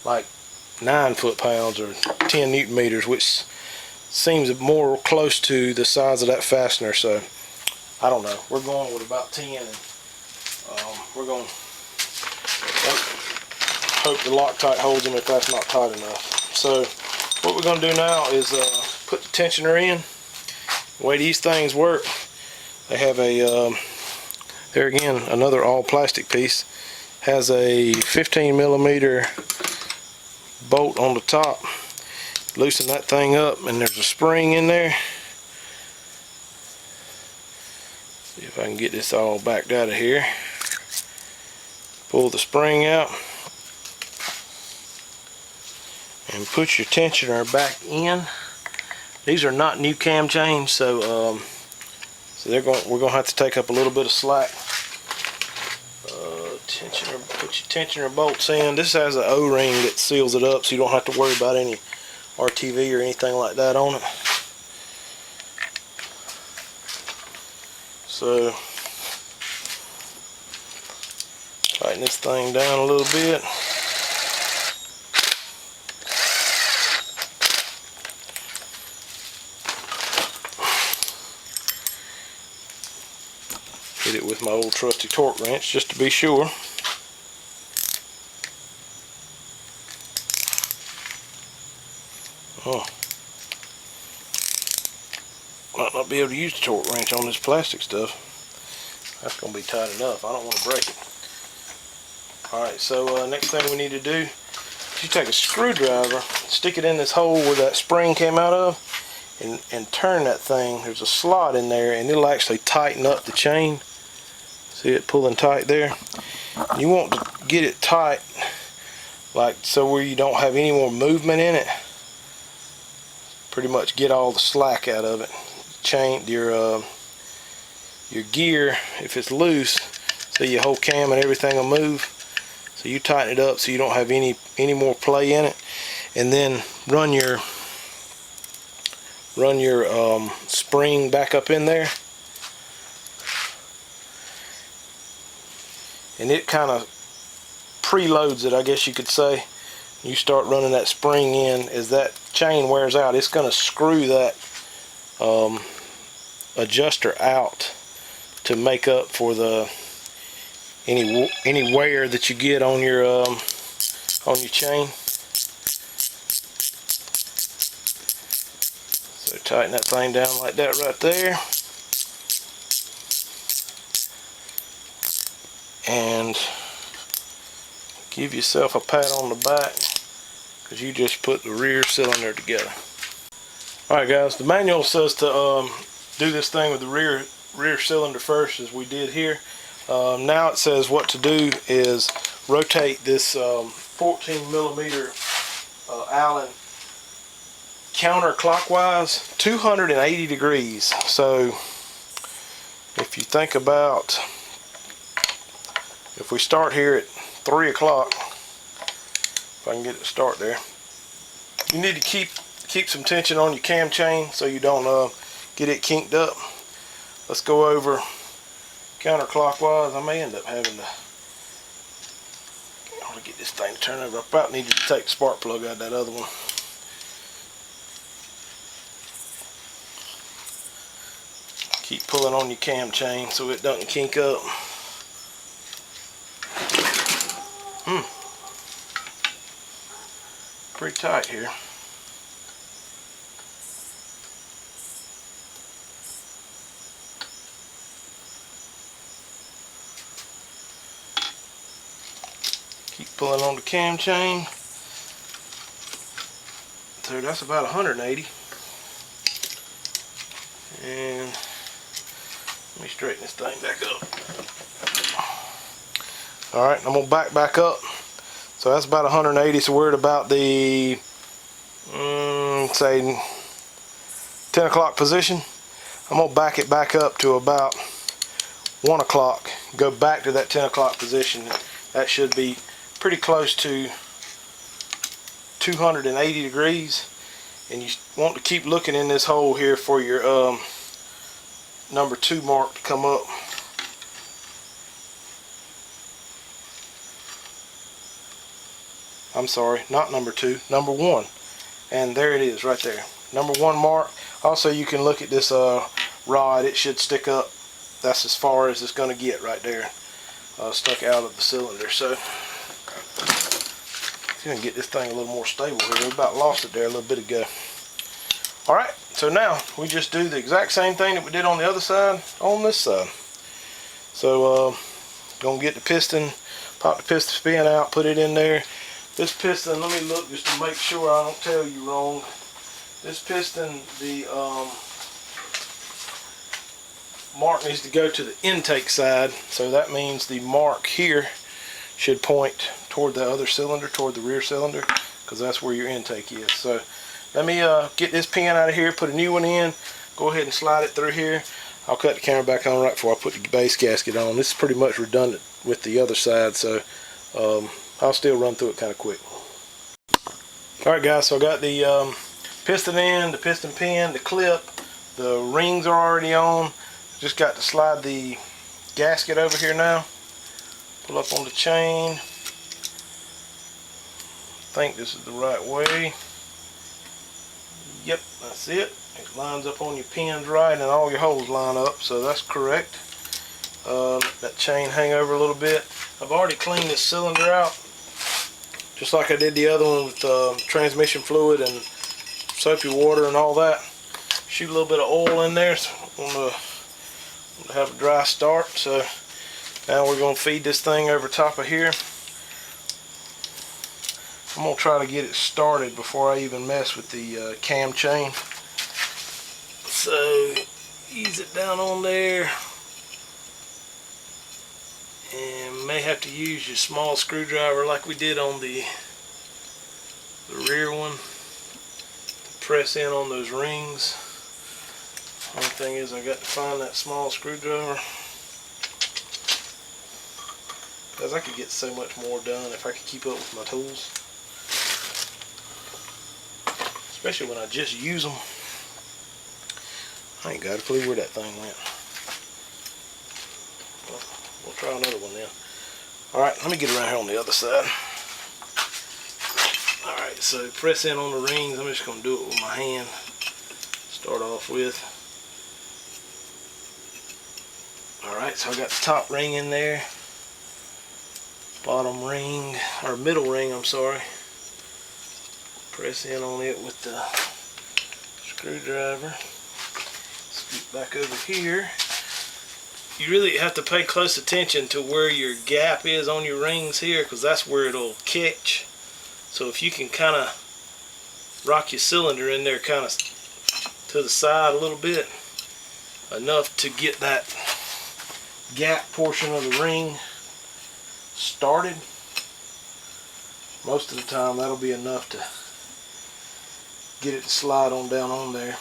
like 9 foot-pounds or 10 Newton meters, which seems more close to the size of that fastener. So I don't know. We're going with about 10, and we're going to hope the Loctite holds them if that's not tight enough. So what we're going to do now is put the tensioner in. The way these things work, they have a there again, another all plastic piece, has a 15 millimeter bolt on the top. Loosen that thing up, and there's a spring in there. See if I can get this all backed out of here. Pull the spring out and put your tensioner back in. These are not new cam chains, so we're going to have to take up a little bit of slack. Put your tensioner bolts in. This has an O-ring that seals it up, so you don't have to worry about any RTV or anything like that on it. So tighten this thing down a little bit. Hit it with my old trusty torque wrench just to be sure. Oh, might not be able to use the torque wrench on this plastic stuff. That's going to be tight enough. I don't want to break it. Alright, so next thing we need to do is you take a screwdriver, stick it in this hole where that spring came out of, and turn that thing. There's a slot in there, and it'll actually tighten up the chain. See it pulling tight there? You want to get it tight, like so where you don't have any more movement in it. Pretty much get all the slack out of it. Chain your gear, if it's loose, so your whole cam and everything will move. So you tighten it up so you don't have any more play in it, and then run your spring back up in there, and it kind of preloads it, I guess you could say. You start running that spring in. As that chain wears out, it's going to screw that adjuster out to make up for the any wear that you get on your chain. So tighten that thing down like that right there, and give yourself a pat on the back, because you just put the rear cylinder together. Alright guys, the manual says to do this thing with the rear cylinder first, as we did here. Now it says what to do is rotate this 14 millimeter Allen counterclockwise 280 degrees. So if you think about, if we start here at 3 o'clock, if I can get it to start there, you need to keep some tension on your cam chain so you don't get it kinked up. Let's go over counterclockwise. I may end up having to get this thing to turn over. I about needed to take the spark plug out of that other one. Keep pulling on your cam chain so it doesn't kink up. Pretty tight here. Keep pulling on the cam chain. So that's about 180. And let me straighten this thing back up. Alright, I'm going to back up. So that's about 180, so we're at about the, say, 10 o'clock position. I'm going to back it back up to about 1 o'clock. Go back to that 10 o'clock position. That should be pretty close to 280 degrees. And you want to keep looking in this hole here for your number 2 mark to come up. I'm sorry, not number 2, number 1. And there it is right there. Number 1 mark. Also, you can look at this rod. It should stick up. That's as far as it's going to get right there. Stuck out of the cylinder. So, see if I can get this thing a little more stable here. We about lost it there a little bit ago. Alright, so now we just do the exact same thing that we did on the other side on this side. So, gonna get the piston, pop the piston pin out, put it in there. This piston, let me look just to make sure I don't tell you wrong. This piston, the mark needs to go to the intake side, so that means the mark here should point toward the other cylinder, toward the rear cylinder, because that's where your intake is. So let me get this pin out of here, put a new one in, go ahead and slide it through here. I'll cut the camera back on right before I put the base gasket on. This is pretty much redundant with the other side, so I'll still run through it kind of quick. Alright guys, so I got the piston in, the piston pin, the clip, the rings are already on. Just got to slide the gasket over here now. Pull up on the chain. I think this is the right way. Yep, that's it. It lines up on your pins right and all your holes line up, so that's correct. Let that chain hang over a little bit. I've already cleaned this cylinder out, just like I did the other one with transmission fluid and soapy water and all that. Shoot a little bit of oil in there, so I'm going to have a dry start. So now we're going to feed this thing over top of here. I'm going to try to get it started before I even mess with the cam chain. So ease it down on there, and may have to use your small screwdriver like we did on the rear one to press in on those rings. Only thing is I got to find that small screwdriver, because I could get so much more done if I could keep up with my tools, especially when I just use them. I ain't got a clue where that thing went. Well, we'll try another one then. Alright, let me get around here on the other side. Alright, so press in on the rings. I'm just going to do it with my hand. Start off with. Alright, so I got the top ring in there. Bottom ring, or middle ring, I'm sorry. Press in on it with the screwdriver. Scoot back over here. You really have to pay close attention to where your gap is on your rings here, because that's where it'll catch. So if you can kind of rock your cylinder in there kind of to the side a little bit, enough to get that gap portion of the ring started, most of the time that'll be enough to get it to slide on down on there.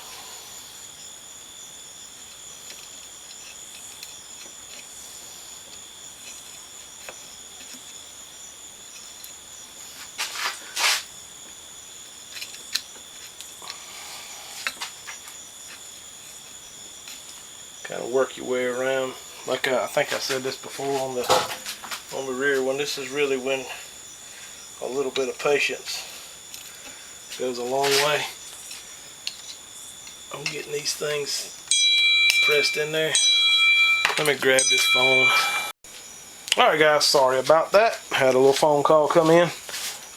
Kind of work your way around. Like I think I said this before on the rear one, this is really when a little bit of patience goes a long way. I'm getting these things pressed in there. Let me grab this phone. Alright guys, sorry about that. Had a little phone call come in.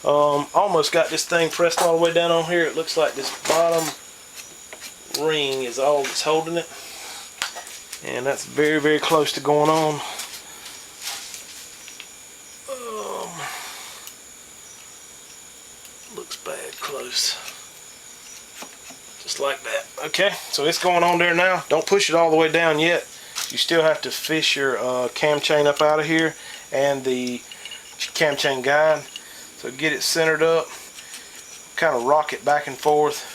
Almost got this thing pressed all the way down on here. It looks like this bottom ring is all that's holding it. And that's very, very close to going on. Looks bad close. Just like that. Okay, so it's going on there now. Don't push it all the way down yet. You still have to fish your cam chain up out of here and the cam chain guide. So get it centered up. Kind of rock it back and forth.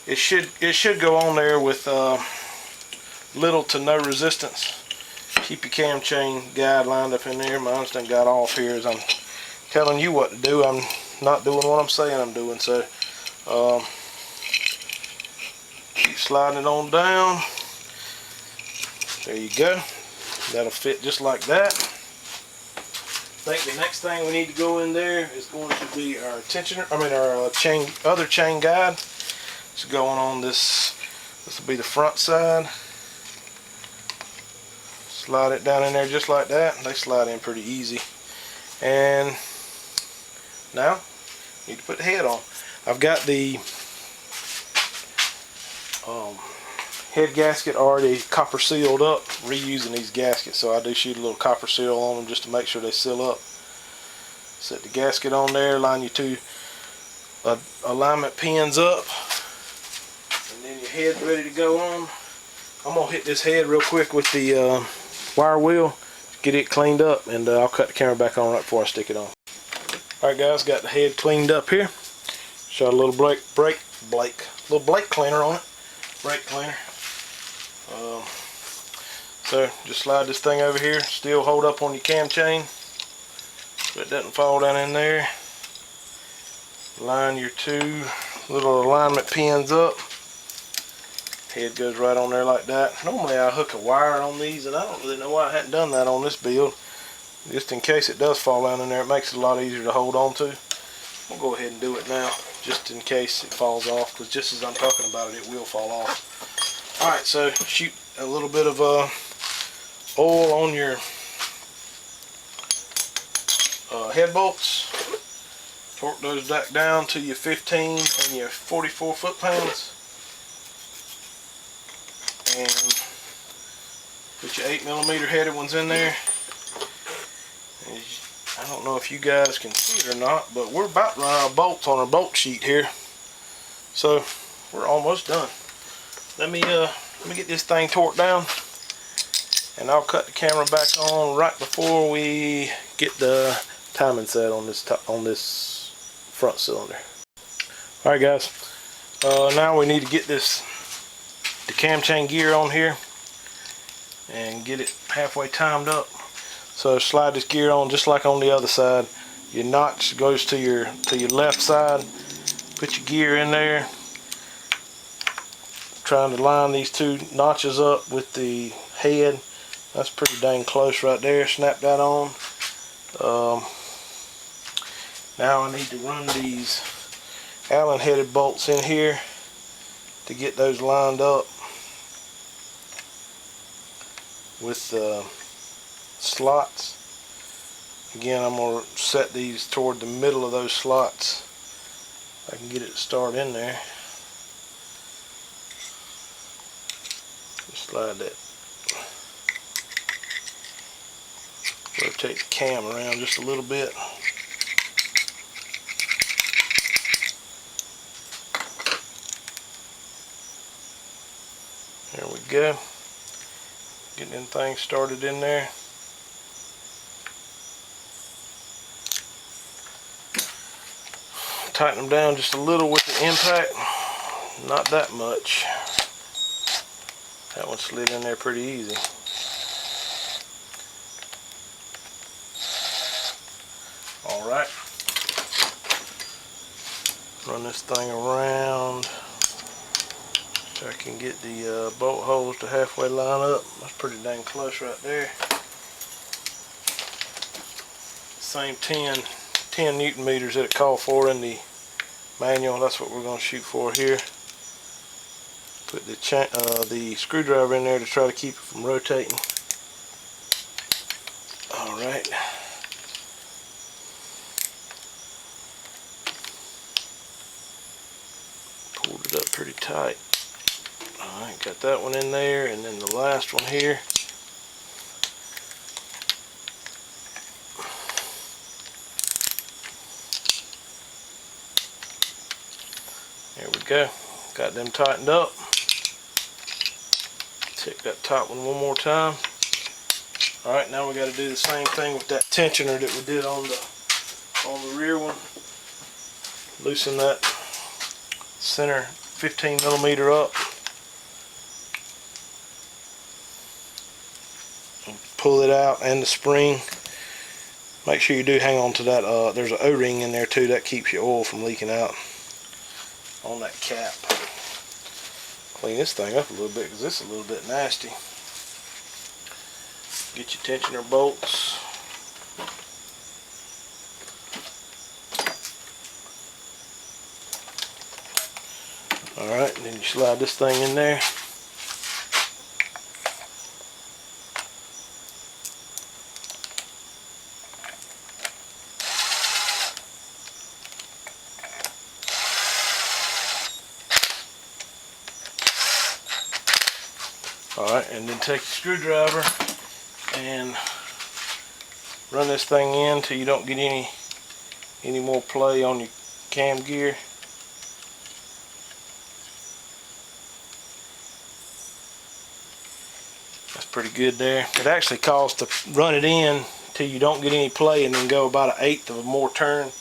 It should go on there with little to no resistance. Keep your cam chain guide lined up in there. Mine's done got off here as I'm telling you what to do. I'm not doing what I'm saying I'm doing. So keep sliding it on down. There you go. That'll fit just like that. think the next thing we need to go in there is going to be our our other chain guide. It's going on this. This will be the front side. Slide it down in there just like that. They slide in pretty easy. And now need to put the head on. I've got the head gasket already copper sealed up, reusing these gaskets, so I do shoot a little copper seal on them just to make sure they seal up. Set the gasket on there, line your two alignment pins up, and then your head's ready to go on. I'm going to hit this head real quick with the wire wheel, get it cleaned up, and I'll cut the camera back on right before I stick it on. Alright guys, got the head cleaned up here. Shot a little brake cleaner on it. Brake cleaner. So just slide this thing over here, still hold up on your cam chain so it doesn't fall down in there. Line your two little alignment pins up. Head goes right on there like that. Normally I hook a wire on these, and I don't really know why I hadn't done that on this build. Just in case it does fall down in there, it makes it a lot easier to hold on to. We'll go ahead and do it now, just in case it falls off, because just as I'm talking about it, it will fall off. Alright, so shoot a little bit of oil on your head bolts. Torque those back down to your 15 and your 44 foot-pounds. And put your 8mm headed ones in there. I don't know if you guys can see it or not, but we're about to run out of bolts on our bolt sheet here. So we're almost done. Let me get this thing torqued down, and I'll cut the camera back on right before we get the timing set on this front cylinder. Alright guys, now we need to get the cam chain gear on here and get it halfway timed up. So slide this gear on just like on the other side. Your notch goes to your left side. Put your gear in there. Trying to line these two notches up with the head. That's pretty dang close right there. Snap that on. Now I need to run these Allen headed bolts in here to get those lined up with the slots. Again, I'm going to set these toward the middle of those slots. I can get it to start in there. Just slide that. Rotate the cam around just a little bit. There we go. Getting them things started in there. Tighten them down just a little with the impact. Not that much. That one slid in there pretty easy. Alright. Run this thing around so I can get the bolt holes to halfway line up. That's pretty dang close right there. Same 10 Newton meters that it called for in the manual. That's what we're going to shoot for here. Put the screwdriver in there to try to keep it from rotating. Alright. Pulled it up pretty tight. Alright, got that one in there, and then the last one here. There we go. Got them tightened up. Check that top one more time. Alright, now we got to do the same thing with that tensioner that we did on the rear one. Loosen that center 15mm up. And pull it out, and the spring. Make sure you do hang on to that. There's an O-ring in there too that keeps your oil from leaking out on that cap. Clean this thing up a little bit because this is a little bit nasty. Get your tensioner bolts. Alright, then you slide this thing in there. Alright, and then take the screwdriver and run this thing in till you don't get any more play on your cam gear. That's pretty good there. It actually calls to run it in till you don't get any play and then go about 1/8 of a more turn.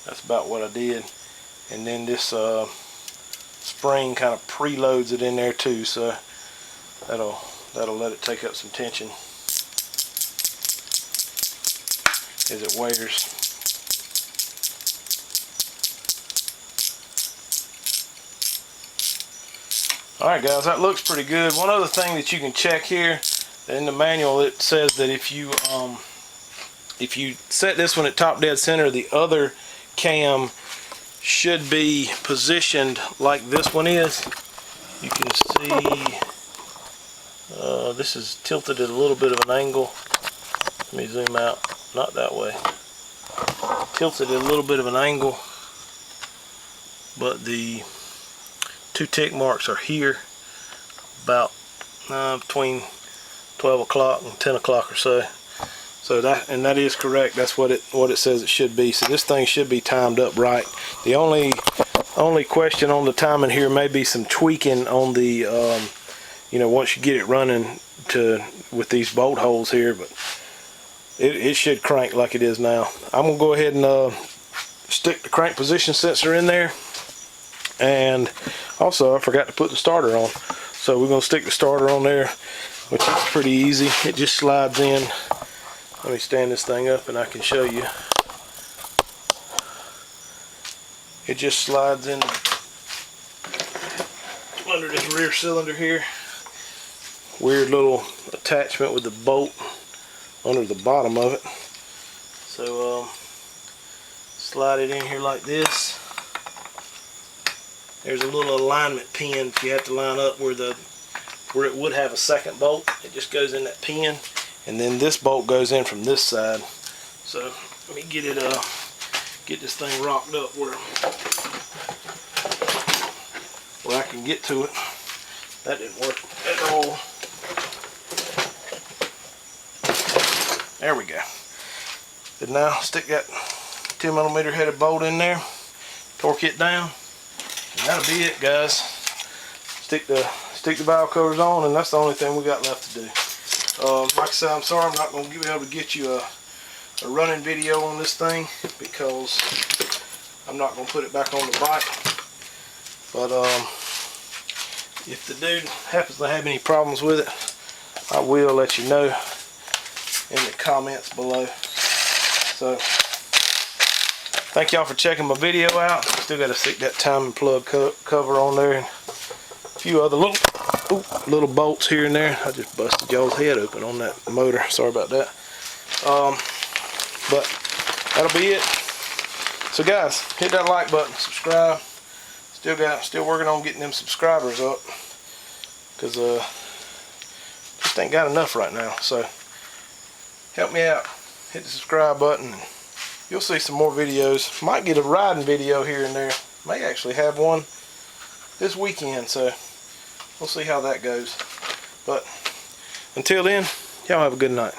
That's about what I did. And then this spring kind of preloads it in there too, so that'll let it take up some tension as it wears. Alright guys, that looks pretty good. One other thing that you can check here, in the manual it says that if you set this one at top dead center, the other cam should be positioned like this one is. You can see this is tilted at a little bit of an angle. Let me zoom out, not that way. Tilted at a little bit of an angle, but the 2 tick marks are here about between 12 o'clock and 10 o'clock or so. So that is correct. That's what it says it should be. So this thing should be timed up right. The only question on the timing here may be some tweaking on the once you get it running with these bolt holes here, but it should crank like it is now. I'm gonna go ahead and stick the crank position sensor in there, and also I forgot to put the starter on, so we're gonna stick the starter on there, which is pretty easy. It just slides in. Let me stand this thing up and I can show you. It just slides in under this rear cylinder here. Weird little attachment with the bolt under the bottom of it. So slide it in here like this. There's a little alignment pin you have to line up where it would have a second bolt. It just goes in that pin, and then this bolt goes in from this side. So let me get this thing rocked up where I can get to it. That didn't work at all. There we go. And now stick that 2mm headed bolt in there, torque it down, and that'll be it, guys. Stick the valve covers on, and that's the only thing we got left to do. Like I said, I'm sorry I'm not going to be able to get you a running video on this thing because I'm not going to put it back on the bike. But if the dude happens to have any problems with it, I will let you know in the comments below. So thank y'all for checking my video out. Still got to stick that timing plug cover on there, and a few other little bolts here and there. I just busted y'all's head open on that motor. Sorry about that. But that'll be it. So guys, hit that like button, subscribe. Still working on getting them subscribers up, because just ain't got enough right now. So help me out, hit the subscribe button. You'll see some more videos. Might get a riding video here and there. May actually have one this weekend, so we'll see how that goes. But until then, y'all have a good night.